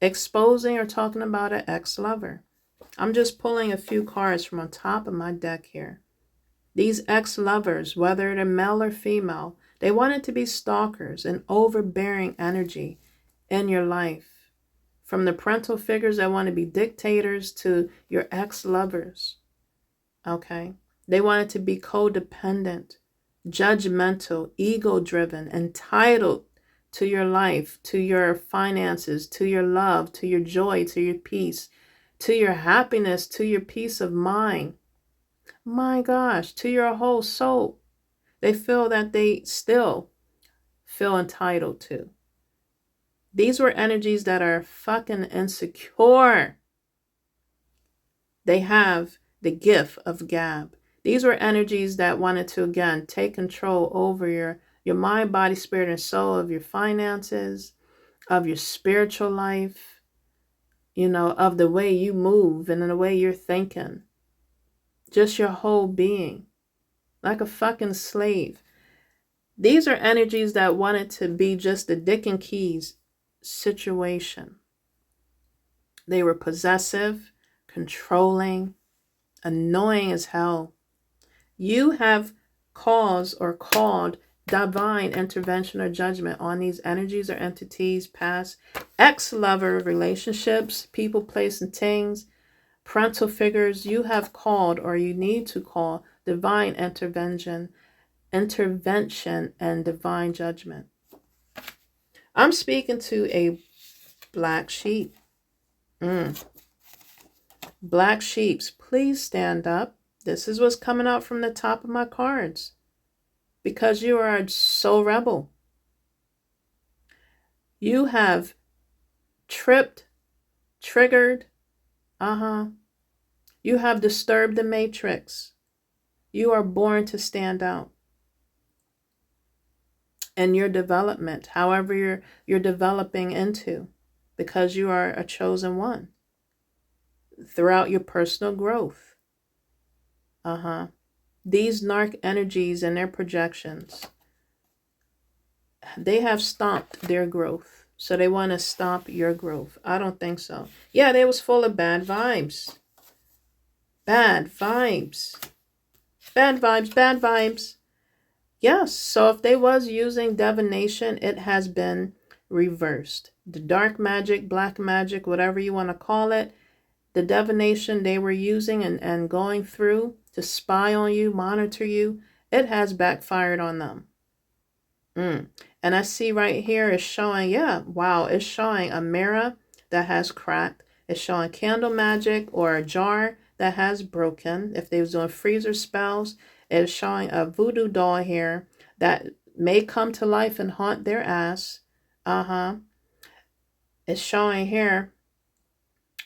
exposing or talking about an ex-lover. I'm just pulling a few cards from on top of my deck here. These ex-lovers, whether they're male or female, they wanted to be stalkers and overbearing energy in your life. From the parental figures that want to be dictators to your ex-lovers. Okay? They wanted to be codependent, judgmental, ego-driven, entitled to your life, to your finances, to your love, to your joy, to your peace, to your happiness, to your peace of mind. My gosh, to your whole soul. They feel that they still feel entitled to. These were energies that are fucking insecure. They have the gift of gab. These were energies that wanted to, again, take control over your mind, body, spirit, and soul, of your finances, of your spiritual life, of the way you move and the way you're thinking. Just your whole being. Like a fucking slave. These are energies that wanted to be just the Dick and Keys situation. They were possessive, controlling, annoying as hell. You have caused or called divine intervention or judgment on these energies or entities, past ex-lover relationships, people, place, and things, parental figures. You have called, or you need to call, divine intervention and divine judgment. I'm speaking to a black sheep. Black sheeps, please stand up. This is what's coming out from the top of my cards. Because you are so rebel. You have tripped, triggered. You have disturbed the matrix. You are born to stand out. And your development, however you're developing into, because you are a chosen one. Throughout your personal growth. These narc energies and their projections, they have stopped their growth. So they want to stop your growth. I don't think so. Yeah, they was full of bad vibes. Bad vibes. Bad vibes, bad vibes. Yes, so if they was using divination, it has been reversed. The dark magic, black magic, whatever you want to call it, the divination they were using and going through to spy on you, monitor you, it has backfired on them. And I see right here it's showing, it's showing a mirror that has cracked. It's showing candle magic or a jar that has broken. If they was doing freezer spells, it's showing a voodoo doll here that may come to life and haunt their ass. It's showing here,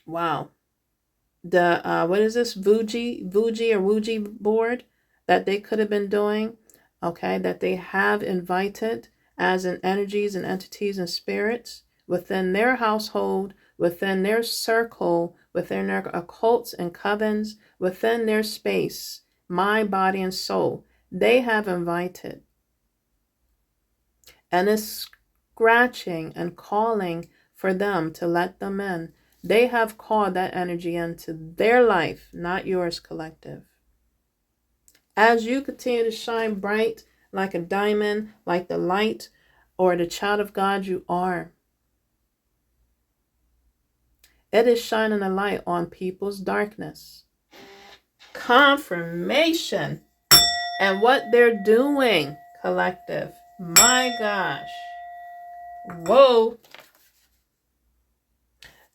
wow. The, what is this, Ouija or Ouija board that they could have been doing, okay, that they have invited as in energies and entities and spirits within their household, within their circle, within their occults and covens, within their space, mind, body, and soul. They have invited. And it's scratching and calling for them to let them in. They have called that energy into their life, not yours, collective. As you continue to shine bright like a diamond, like the light or the child of God you are, it is shining a light on people's darkness. Confirmation. And what they're doing, collective. My gosh. Whoa.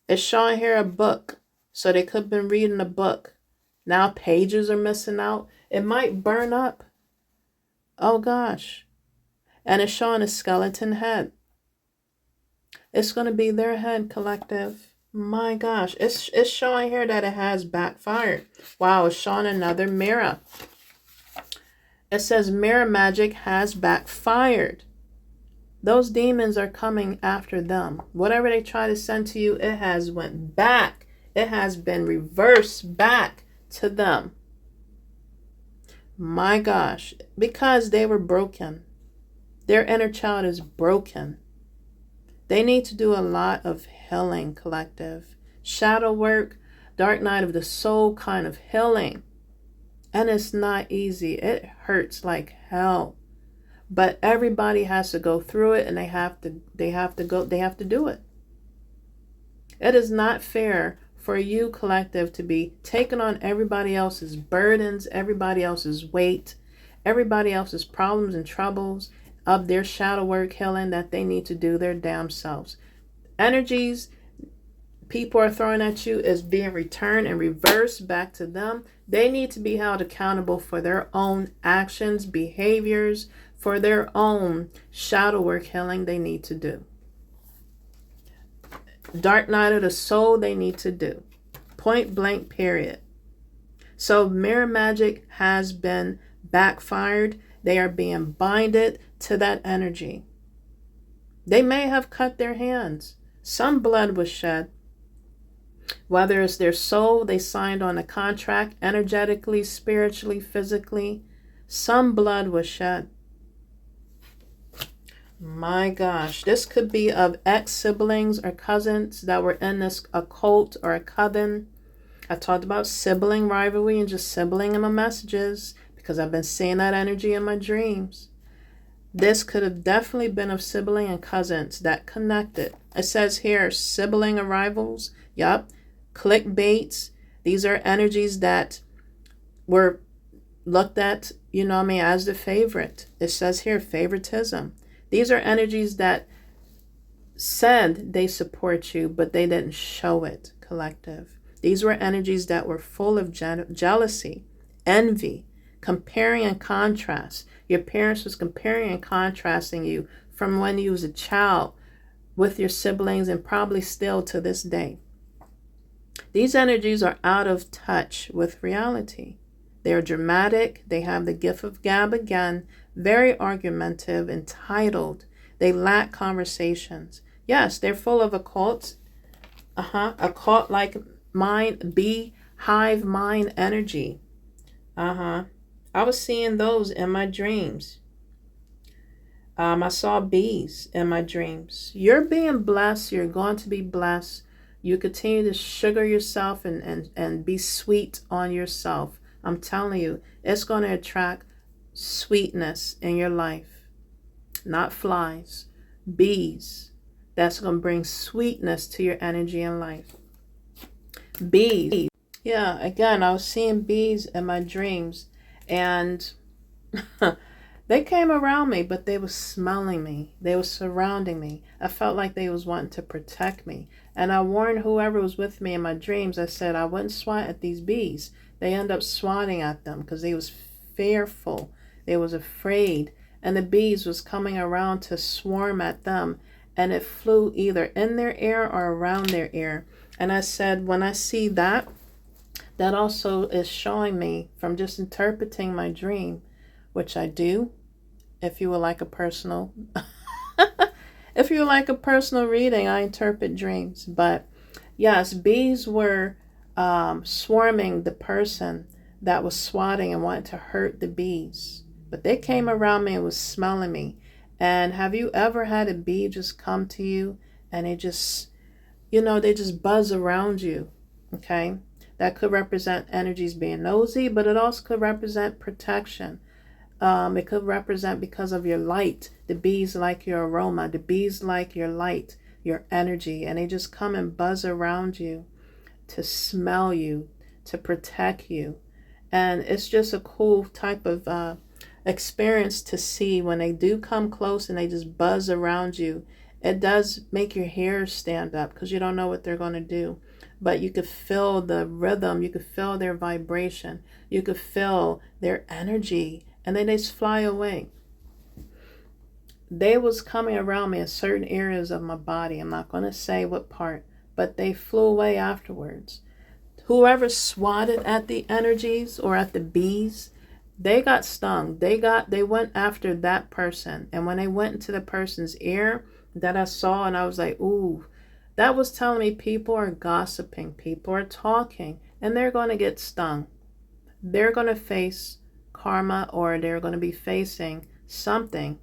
It's showing here a book. So they could have been reading a book. Now pages are missing out. It might burn up. Oh gosh. And it's showing a skeleton head. It's going to be their head, collective. My gosh. It's showing here that it has backfired. Wow, it's showing another mirror. It says mirror magic has backfired. Those demons are coming after them. Whatever they try to send to you, it has went back. It has been reversed back to them. My gosh. Because they were broken. Their inner child is broken. They need to do a lot of healing, collective. Shadow work, dark night of the soul kind of healing. And it's not easy. It hurts like hell. But everybody has to go through it, and they have to do it. It is not fair for you, collective, to be taking on everybody else's burdens, everybody else's weight, everybody else's problems and troubles, of their shadow work healing that they need to do their damn selves. Energies people are throwing at you is being returned and reversed back to them. They need to be held accountable for their own actions, behaviors, for their own shadow work healing they need to do. Dark night of the soul they need to do. Point blank, period. So mirror magic has been backfired. They are being binded to that energy. They may have cut their hands. Some blood was shed. Whether it's their soul, they signed on a contract energetically, spiritually, physically. Some blood was shed. My gosh, this could be of ex-siblings or cousins that were in this occult or a coven. I talked about sibling rivalry and just sibling in my messages because I've been seeing that energy in my dreams. This could have definitely been of sibling and cousins that connected. It says here, sibling arrivals. Yup. Clickbaits. These are energies that were looked at, as the favorite. It says here, favoritism. These are energies that said they support you, but they didn't show it, collective. These were energies that were full of jealousy, envy, comparing and contrast. Your parents was comparing and contrasting you from when you was a child with your siblings and probably still to this day. These energies are out of touch with reality. They are dramatic. They have the gift of gab again, very argumentative, entitled. They lack conversations. Yes, they're full of occults. Occult-like mind, hive mind energy. I was seeing those in my dreams. I saw bees in my dreams. You're being blessed. You're going to be blessed. You continue to sugar yourself and be sweet on yourself. I'm telling you, it's going to attract sweetness in your life. Not flies, bees. That's going to bring sweetness to your energy and life. Bees. Yeah, again, I was seeing bees in my dreams, and they came around me, but they were smelling me. They were surrounding me. I felt like they was wanting to protect me. And I warned whoever was with me in my dreams, I said I wouldn't swat at these bees. They end up swatting at them because they was fearful. They was afraid. And the bees was coming around to swarm at them. And it flew either in their ear or around their ear. And I said, when I see that, that also is showing me from just interpreting my dream, which I do. If you would like a personal, if you would like a personal reading, I interpret dreams. But yes, bees were swarming the person that was swatting and wanted to hurt the bees. But they came around me and was smelling me. And have you ever had a bee just come to you and they just, they just buzz around you? Okay. That could represent energies being nosy, but it also could represent protection. It could represent because of your light. The bees like your aroma. The bees like your light, your energy. And they just come and buzz around you to smell you, to protect you. And it's just a cool type of experience to see when they do come close and they just buzz around you. It does make your hair stand up because you don't know what they're going to do. But you could feel the rhythm. You could feel their vibration. You could feel their energy. And then they just fly away. They was coming around me in certain areas of my body. I'm not going to say what part. But they flew away afterwards. Whoever swatted at the energies or at the bees, they got stung. They went after that person. And when they went into the person's ear that I saw, and I was like, ooh, that was telling me people are gossiping. People are talking. And they're going to get stung. They're going to face karma, or they're going to be facing something,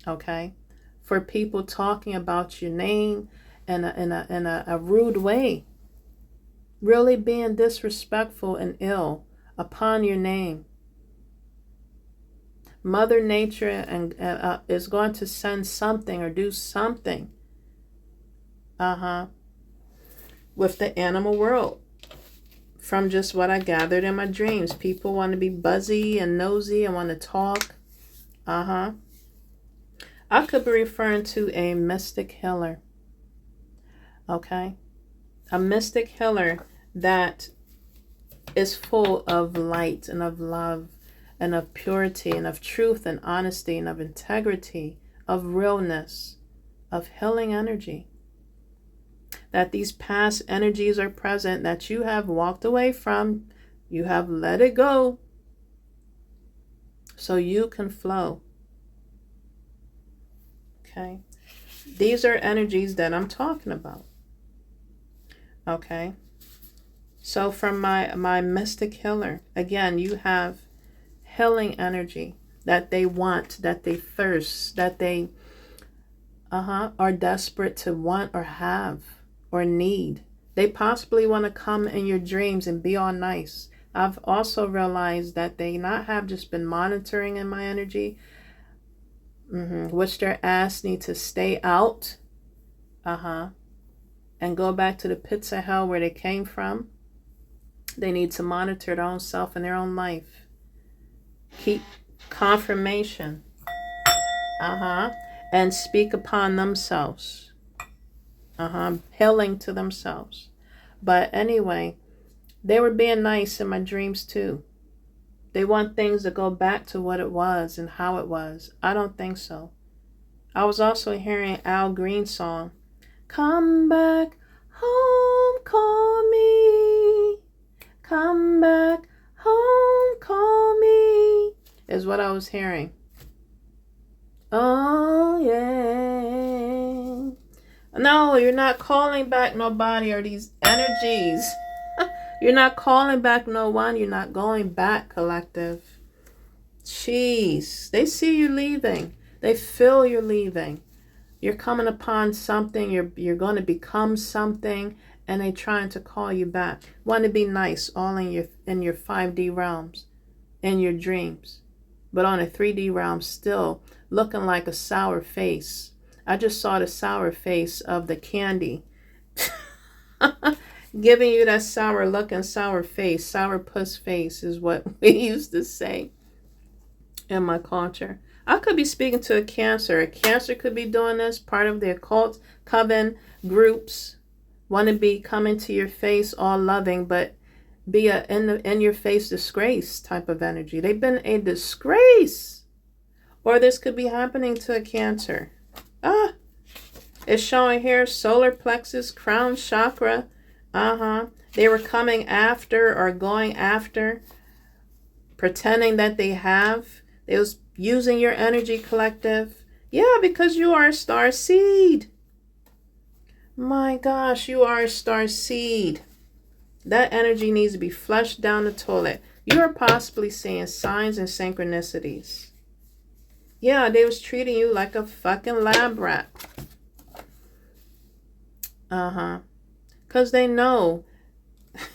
okay, for people talking about your name in a rude way, really being disrespectful and ill upon your name. Mother Nature is going to send something or do something with the animal world. From just what I gathered in my dreams. People want to be buzzy and nosy and want to talk. I could be referring to a mystic healer. Okay? A mystic healer that is full of light and of love and of purity and of truth and honesty and of integrity, of realness, of healing energy. That these past energies are present that you have walked away from, you have let it go so you can flow. Okay? These are energies that I'm talking about. Okay? So from my mystic healer, again, you have healing energy that they want, that they thirst, that they are desperate to want or have or need. They possibly want to come in your dreams and be all nice. I've also realized that they not have just been monitoring in my energy, which their ass need to stay out, and go back to the pits of hell where they came from. They need to monitor their own self and their own life. Keep confirmation. And speak upon themselves. Healing to themselves. But anyway, they were being nice in my dreams too. They want things to go back to what it was and how it was. I don't think so. I was also hearing Al Green's song, "Come back home, call me. Come back home, call me," is what I was hearing. Oh, yeah. No, you're not calling back nobody or these energies. You're not calling back no one. You're not going back, collective. Jeez. They see you leaving. They feel you're leaving. You're coming upon something. You're going to become something. And they're trying to call you back. Want to be nice all in your 5D realms. In your dreams. But on a 3D realm still looking like a sour face. I just saw the sour face of the candy. Giving you that sour look and sour face. Sour puss face is what we used to say in my culture. I could be speaking to a Cancer. A Cancer could be doing this. Part of the occult coven groups. Want to be coming to your face all loving, but be a in your face disgrace type of energy. They've been a disgrace. Or this could be happening to a Cancer. It's showing here solar plexus, crown chakra. They were coming after or going after, pretending that they have. They was using your energy, collective. Yeah, because you are a star seed. My gosh, you are a star seed. That energy needs to be flushed down the toilet. You are possibly seeing signs and synchronicities. Yeah, they was treating you like a fucking lab rat. Because they know.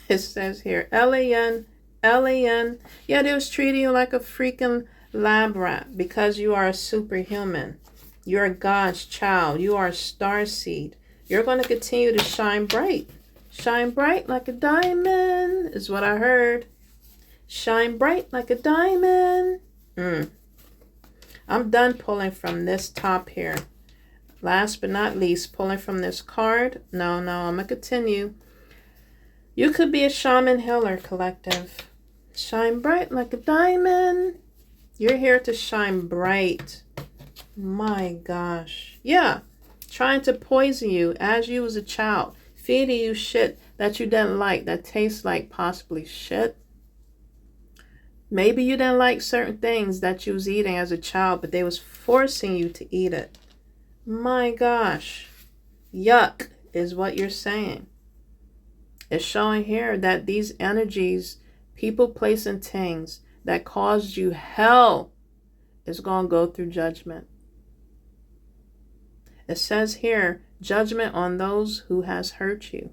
It says here, L-A-N. Yeah, they was treating you like a freaking lab rat because you are a superhuman. You're God's child. You are a star seed. You're going to continue to shine bright. Shine bright like a diamond is what I heard. Shine bright like a diamond. I'm done pulling from this top here. Last but not least, pulling from this card. No, I'm going to continue. You could be a shaman healer, collective. Shine bright like a diamond. You're here to shine bright. My gosh. Yeah. Trying to poison you as you was a child. Feeding you shit that you didn't like. That tastes like possibly shit. Maybe you didn't like certain things that you was eating as a child, but they was forcing you to eat it. My gosh. Yuck is what you're saying. It's showing here that these energies, people, place, and things that caused you hell is going to go through judgment. It says here, judgment on those who has hurt you.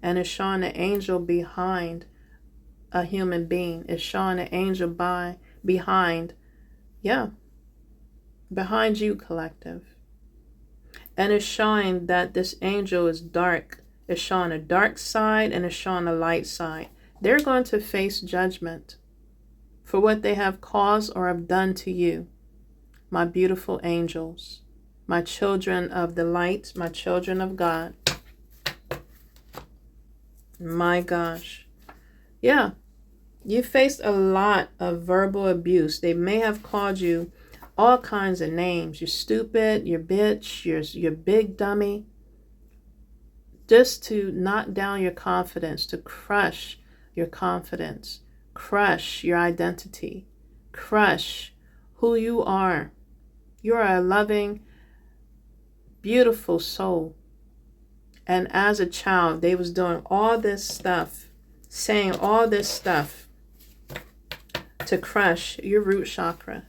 And it's showing the angel behind a human being. It's showing the angel behind you, collective. And it's showing that this angel is dark. It's showing a dark side and it's showing a light side. They're going to face judgment for what they have caused or have done to you. my beautiful angels, my children of the light, my children of God. My gosh. Yeah, you faced a lot of verbal abuse. They may have called you all kinds of names. You're stupid, you're bitch, you're big dummy. Just to knock down your confidence, to crush your confidence, crush your identity, crush who you are. You are a loving, beautiful soul. And as a child, they was doing all this stuff, saying all this stuff to crush your root chakra.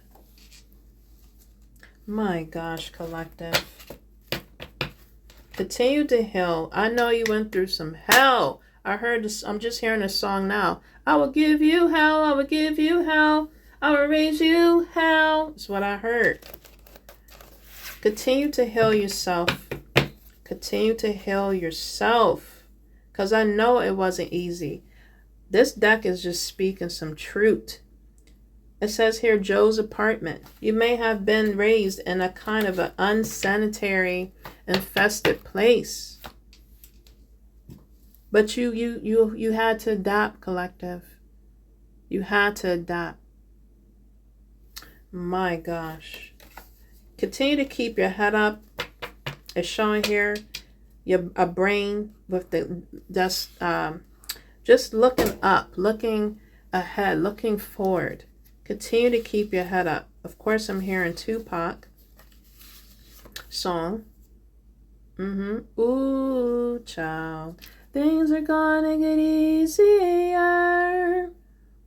My gosh, collective. Continue to heal. I know you went through some hell. I heard this. I'm just hearing a song now. I will give you hell. I will give you hell. I will raise you hell. That's what I heard. Continue to heal yourself. Continue to heal yourself. Because I know it wasn't easy. This deck is just speaking some truth. It says here, Joe's apartment. You may have been raised in a kind of an unsanitary, infested place. But you had to adapt, collective. You had to adapt. My gosh. Continue to keep your head up. It's showing here a brain with the just looking up, looking ahead, looking forward. Continue to keep your head up. Of course, I'm hearing Tupac song. Ooh, child, things are gonna get easier.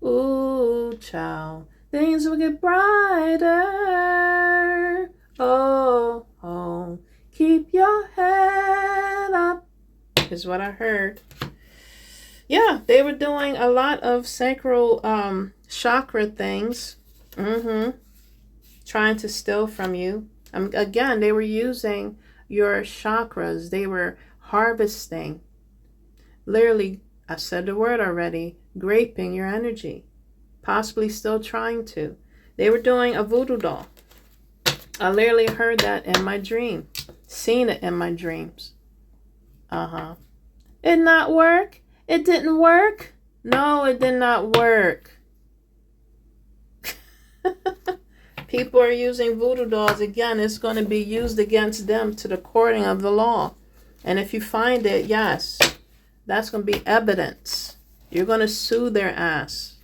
Ooh, child, things will get brighter. Oh, oh, keep your head up, is what I heard. Yeah, they were doing a lot of sacral chakra things. Trying to steal from you. Again, they were using your chakras. They were harvesting. Literally, I said the word already, graping your energy. Possibly still trying to. They were doing a voodoo doll. I literally heard that in my dream. Seen it in my dreams. It did not work. It didn't work. No, it did not work. People are using voodoo dolls. Again, it's going to be used against them to the courting of the law. And if you find it, yes, that's going to be evidence. You're going to sue their ass.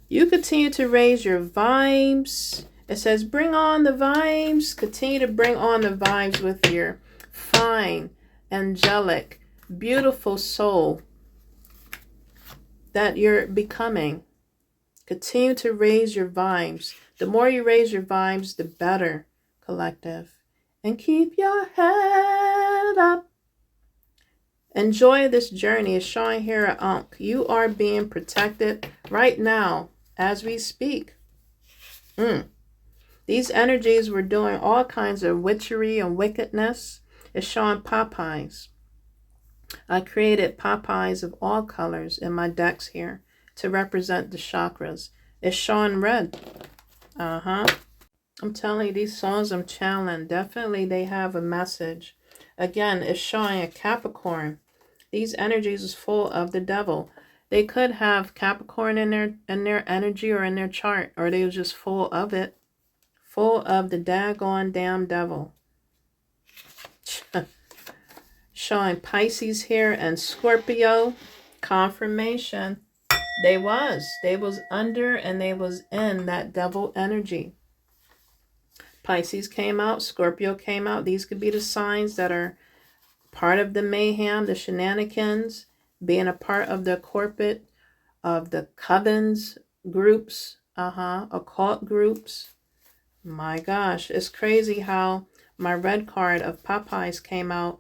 You continue to raise your vibes. It says, bring on the vibes. Continue to bring on the vibes with your fine, angelic, beautiful soul that you're becoming. Continue to raise your vibes. The more you raise your vibes, the better, collective. And keep your head up. Enjoy this journey. It's showing here at Ankh. You are being protected right now as we speak. These energies were doing all kinds of witchery and wickedness. It's showing Popeyes. I created Popeyes of all colors in my decks here to represent the chakras. It's showing red. I'm telling you, these songs I'm channeling, definitely they have a message. Again, it's showing a Capricorn. These energies is full of the devil. They could have Capricorn in their energy or in their chart, or they was just full of it. Full of the daggone damn devil. Showing Pisces here and Scorpio. Confirmation. They was under and they was in that devil energy. Pisces came out, Scorpio came out. These could be the signs that are part of the mayhem, the shenanigans, being a part of the corporate, of the covens groups, occult groups. My gosh, it's crazy how my red card of Popeyes came out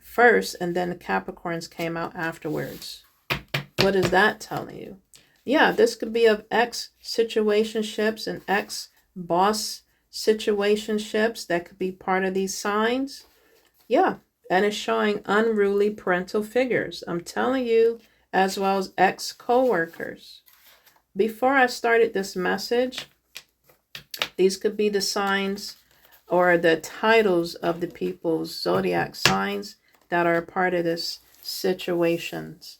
first and then the Capricorns came out afterwards. What is that telling you? Yeah, this could be of ex-situationships and ex-boss situationships that could be part of these signs. Yeah, and it's showing unruly parental figures. I'm telling you, as well as ex-co-workers. Before I started this message, These could be the signs or the titles of the people's zodiac signs that are a part of this situations.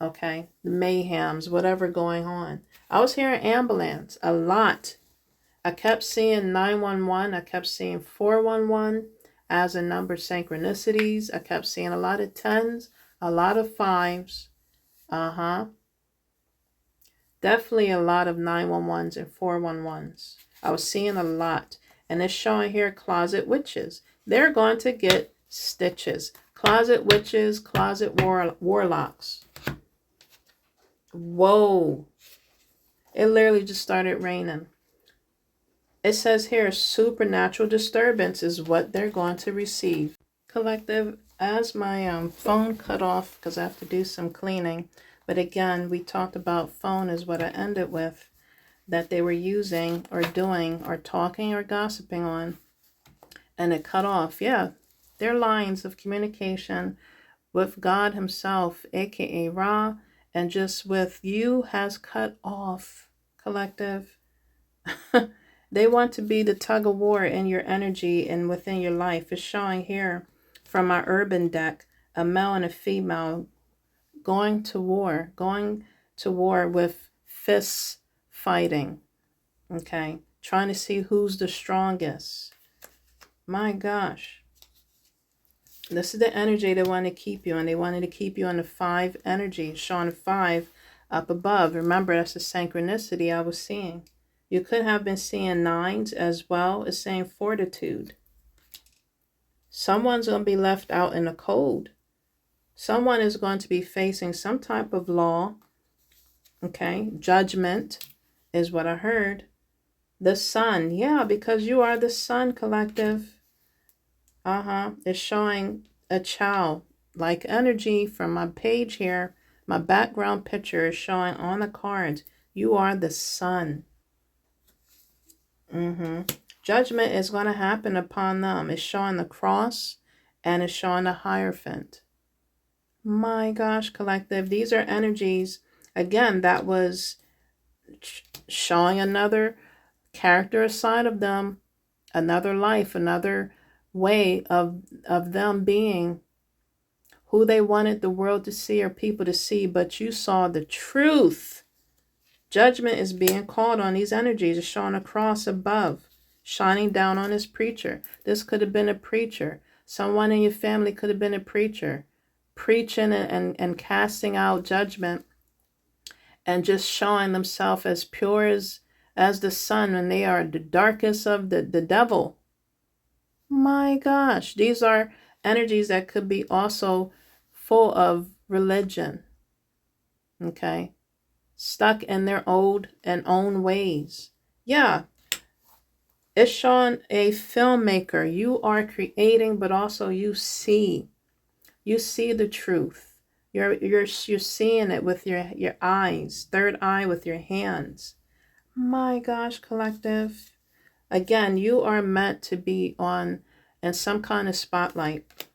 Okay, the mayhems, whatever going on. I was hearing ambulance a lot. I kept seeing 911. I kept seeing 411 as a number synchronicities. I kept seeing a lot of tens, a lot of fives. Definitely a lot of 911s and 411s. I was seeing a lot. And it's showing here closet witches. They're going to get stitches. Closet witches, closet warlocks. Whoa. It literally just started raining. It says here, supernatural disturbance is what they're going to receive. Collective, as my phone cut off because I have to do some cleaning. But again, we talked about phone is what I ended with, that they were using or doing or talking or gossiping on. And it cut off. Yeah, their lines of communication with God himself, aka Ra, and just with you has cut off, collective. They want to be the tug of war in your energy and within your life. It's showing here from our urban deck, a male and a female going to war with fists fighting. Okay, trying to see who's the strongest. My gosh. This is the energy they want to keep you in. They wanted to keep you in the 5 energy, showing 5 up above. Remember, that's the synchronicity I was seeing. You could have been seeing 9s as well as saying fortitude. Someone's going to be left out in the cold. Someone is going to be facing some type of law. Okay, judgment is what I heard. The sun, yeah, because you are the sun, collective. It's showing a child like energy from my page here. My background picture is showing on the cards. You are the sun. Judgment is going to happen upon them. It's showing the cross and it's showing the Hierophant. My gosh, collective. These are energies, again, that was showing another character side of them, another life, another way of them being who they wanted the world to see or people to see, but you saw the truth. Judgment is being called on these energies. It's showing a cross above, shining down on this preacher. This could have been a preacher. Someone in your family could have been a preacher, preaching and casting out judgment and just showing themselves as pure as the sun when they are the darkest of the devil. My gosh, these are energies that could be also full of religion. Okay, stuck in their old and own ways. Yeah, it's showing a filmmaker. You are creating, but also you see the truth. You're seeing it with your eyes, third eye with your hands. My gosh, collective. Again, you are meant to be in some kind of spotlight.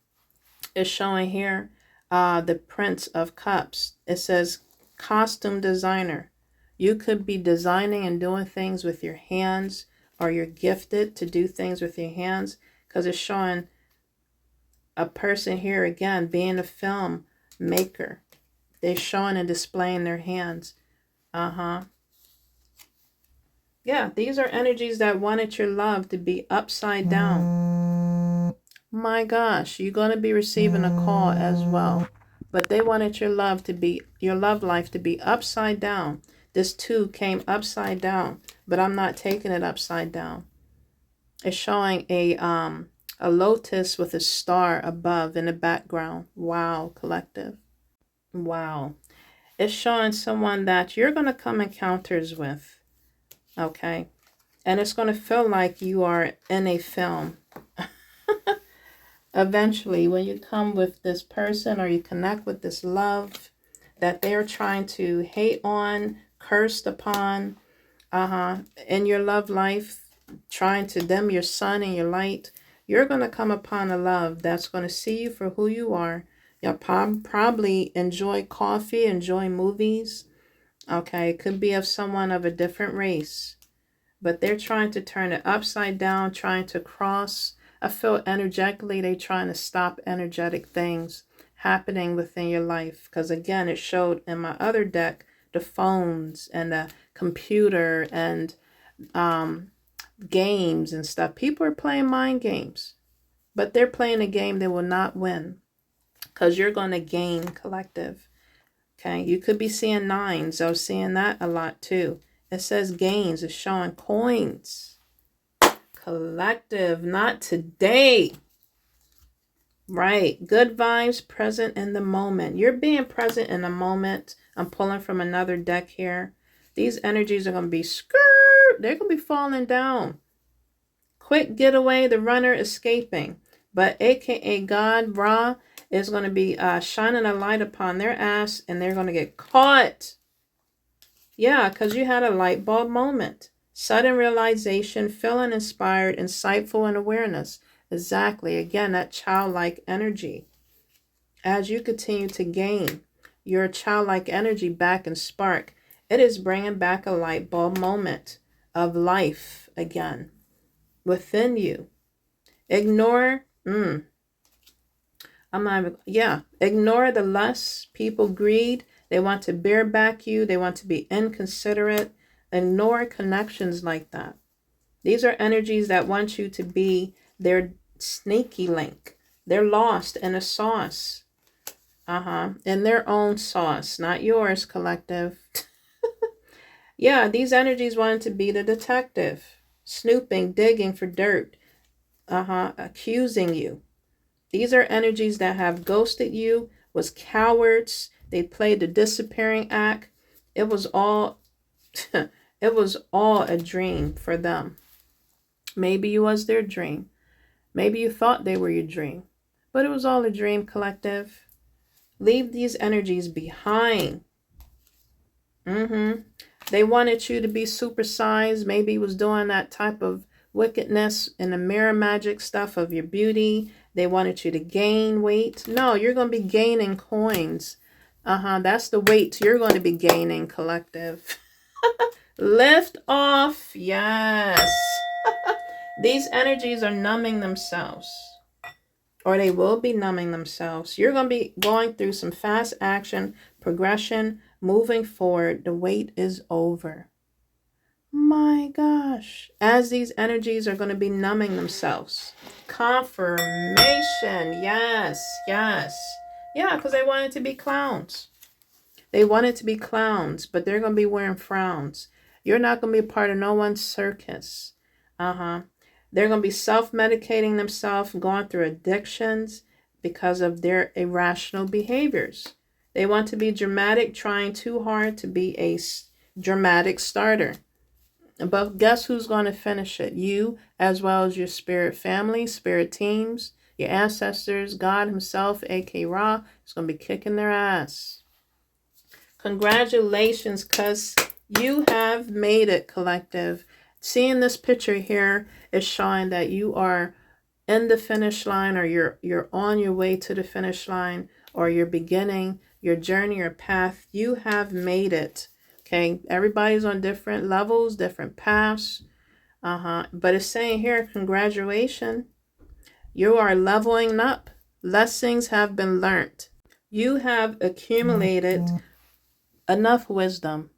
It's showing here the Prince of Cups. It says costume designer. You could be designing and doing things with your hands, or you're gifted to do things with your hands, because it's showing a person here again being a film maker. They're showing and displaying their hands. Yeah, these are energies that wanted your love to be upside down. My gosh, you're going to be receiving a call as well. But they wanted your love life to be upside down. This too came upside down, but I'm not taking it upside down. It's showing a lotus with a star above in the background. Wow, collective. Wow. It's showing someone that you're going to come encounters with. Okay. And it's going to feel like you are in a film. Eventually, when you come with this person or you connect with this love that they're trying to hate on, cursed upon, in your love life, trying to dim your sun and your light, you're going to come upon a love that's going to see you for who you are. You'll probably enjoy coffee, enjoy movies. Okay, it could be of someone of a different race. but they're trying to turn it upside down, trying to cross. I feel energetically they're trying to stop energetic things happening within your life. Because again, it showed in my other deck the phones and the computer and games and stuff. People are playing mind games, but they're playing a game they will not win, because you're going to gain, collective. Okay, you could be seeing nines. I was seeing that a lot too. It says gains. It's showing coins. Collective, not today. Right. Good vibes, present in the moment. You're being present in the moment. I'm pulling from another deck here. These energies are going to be they're going to be falling down. Quick getaway, the runner escaping. But aka God, Ra, is going to be shining a light upon their ass, and they're going to get caught. Yeah, because you had a light bulb moment. Sudden realization, feeling inspired, insightful, and awareness. Exactly. Again, that childlike energy. As you continue to gain your childlike energy back and spark, it is bringing back a light bulb moment of life again within you. Ignore, ignore the lust, people greed. They want to bareback you. They want to be inconsiderate. Ignore connections like that. These are energies that want you to be their sneaky link. They're lost in a sauce. In their own sauce, not yours, collective. Yeah, these energies wanted to be the detective. Snooping, digging for dirt. Accusing you. These are energies that have ghosted you, was cowards. They played the disappearing act. It was all it was all a dream for them. Maybe you was their dream. Maybe you thought they were your dream. But it was all a dream, collective. Leave these energies behind. They wanted you to be supersized. Maybe was doing that type of wickedness in the mirror magic stuff of your beauty. They wanted you to gain weight. No, you're going to be gaining coins. That's the weight you're going to be gaining, collective. Lift off. Yes. These energies are numbing themselves. Or they will be numbing themselves. You're going to be going through some fast action, progression, moving forward. The wait is over. My gosh. As these energies are going to be numbing themselves. Confirmation. Yes. Yes. Yeah, because they wanted to be clowns. They wanted to be clowns, but they're going to be wearing frowns. You're not going to be a part of no one's circus. They're going to be self-medicating themselves, going through addictions because of their irrational behaviors. They want to be dramatic, trying too hard to be a dramatic starter. But guess who's going to finish it? You, as well as your spirit family, spirit teams, your ancestors, God himself, aka Ra, is going to be kicking their ass. Congratulations, because you have made it, collective. Seeing this picture here is showing that you are in the finish line, or you're on your way to the finish line, or you're beginning your journey or path. You have made it. Okay, everybody's on different levels, different paths. But it's saying here, congratulations. You are leveling up. Lessons have been learned. You have accumulated enough wisdom,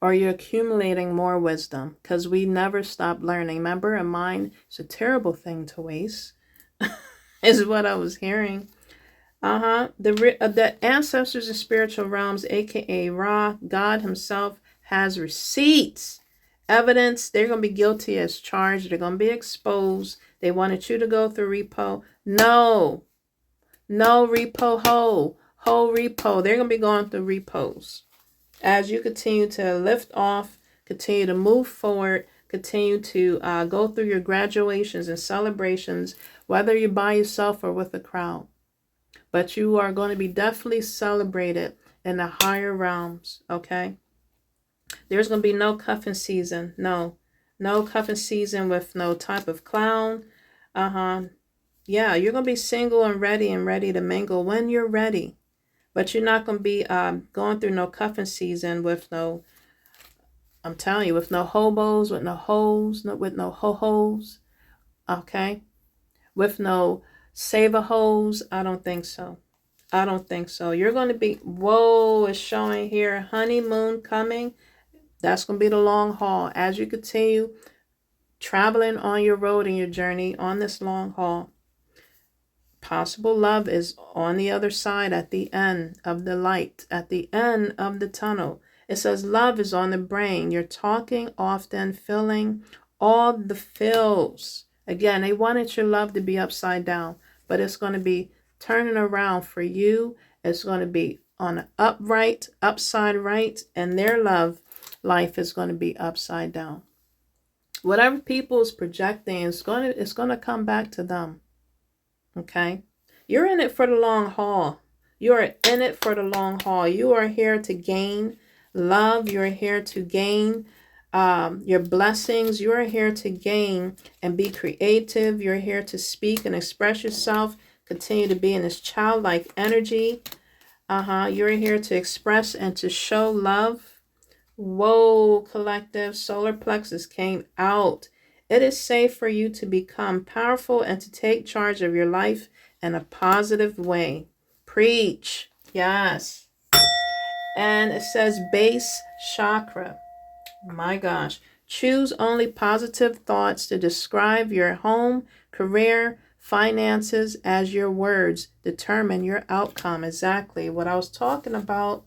or you're accumulating more wisdom, because we never stop learning. Remember, a mind is a terrible thing to waste, is what I was hearing. The ancestors and spiritual realms, aka Ra, God himself, has receipts, evidence. They're going to be guilty as charged. They're going to be exposed. They wanted you to go through repo. No repo, ho repo. They're going to be going through repos. As you continue to lift off, continue to move forward, continue to go through your graduations and celebrations, whether you're by yourself or with a crowd. But you are going to be definitely celebrated in the higher realms, okay? There's going to be no cuffing season. No cuffing season with no type of clown. Yeah, you're going to be single and ready to mingle when you're ready. But you're not going to be going through no cuffing season with no I'm telling you, with no hobos, with no hoes, with no ho-hos, okay? With no save-a-hoes, I don't think so. I don't think so. You're going to be, whoa, it's showing here, honeymoon coming. That's going to be the long haul. As you continue traveling on your road and your journey on this long haul, possible love is on the other side at the end of the light, at the end of the tunnel. It says love is on the brain. You're talking often, feeling all the feels. Again, they wanted your love to be upside down, but it's going to be turning around for you. It's going to be on an upright, upside right, and their love life is going to be upside down. Whatever people is projecting it's going to come back to them. Okay? You're in it for the long haul. You are in it for the long haul. You are here to gain love. You're here to gain your blessings. You are here to gain and be creative. You're here to speak and express yourself. Continue to be in this childlike energy. You're here to express and to show love. Whoa, collective, solar plexus came out. It is safe for you to become powerful and to take charge of your life in a positive way. Preach. Yes. And it says base chakra. My gosh. Choose only positive thoughts to describe your home, career, finances as your words determine your outcome. Exactly what I was talking about.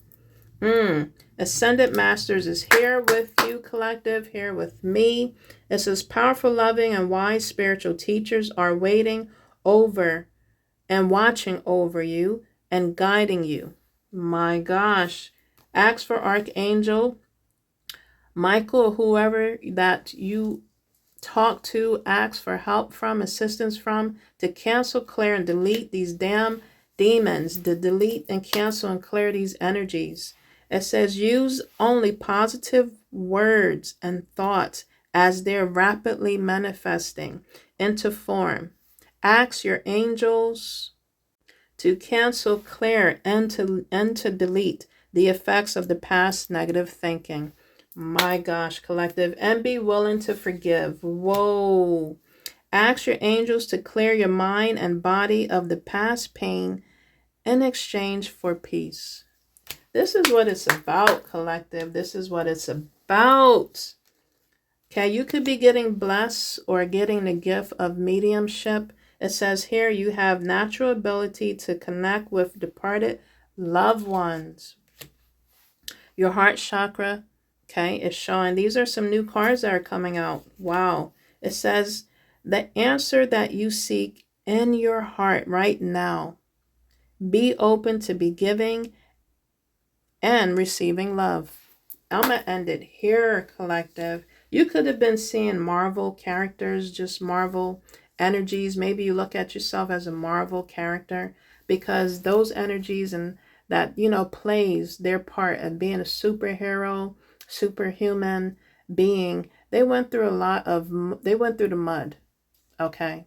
Ascended Masters is here with you, collective, here with me. It says powerful, loving, and wise spiritual teachers are waiting over and watching over you and guiding you. My gosh. Ask for Archangel Michael, whoever that you talk to, ask for help from, assistance from, to cancel, clear, and delete these damn demons, to delete and cancel and clear these energies. It says use only positive words and thoughts as they're rapidly manifesting into form. Ask your angels to cancel, clear, and to delete the effects of the past negative thinking. My gosh, collective, and be willing to forgive. Whoa. Ask your angels to clear your mind and body of the past pain in exchange for peace. This is what it's about, collective. This is what it's about. Okay, you could be getting blessed or getting the gift of mediumship. It says here you have natural ability to connect with departed loved ones. Your heart chakra, okay, is showing. These are some new cards that are coming out. Wow. It says the answer that you seek in your heart right now. Be open to be giving and receiving love. I'm going to end it here, collective. You could have been seeing Marvel characters, just Marvel energies. Maybe you look at yourself as a Marvel character because those energies and that, plays their part of being a superhero, superhuman being. They went through the mud, okay?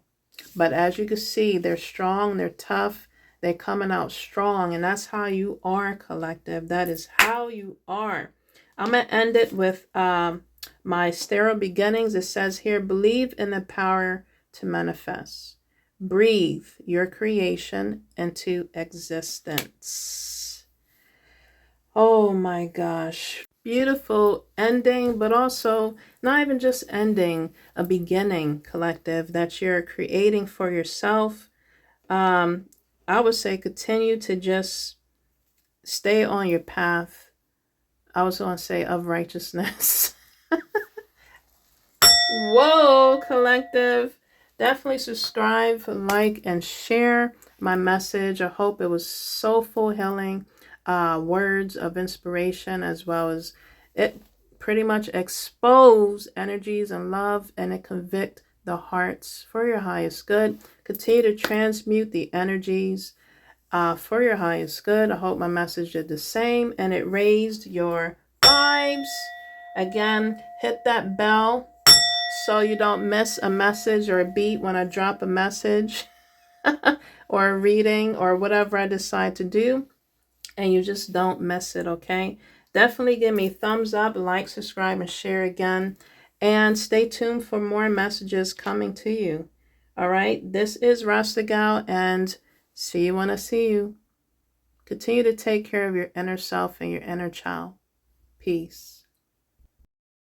But as you can see, they're strong, they're tough, they're coming out strong, and that's how you are, collective. That is how you are. I'm going to end it with my sterile beginnings. It says here, believe in the power to manifest. Breathe your creation into existence. Oh my gosh. Beautiful ending, but also not even just ending, a beginning, collective, that you're creating for yourself. I would say continue to just stay on your path. I was going to say of righteousness. Whoa, collective. Definitely subscribe, like, and share my message. I hope it was soulful, healing words of inspiration, as well as it pretty much expose energies and love, and it convict the hearts for your highest good. Continue to transmute the energies for your highest good. I hope my message did the same and it raised your vibes. Again, hit that bell so you don't miss a message or a beat when I drop a message or a reading or whatever I decide to do, and you just don't miss it, okay? Definitely give me thumbs up, like, subscribe, and share again. And stay tuned for more messages coming to you. All right. This is Rasta Gal, and see you when I see you. Continue to take care of your inner self and your inner child. Peace.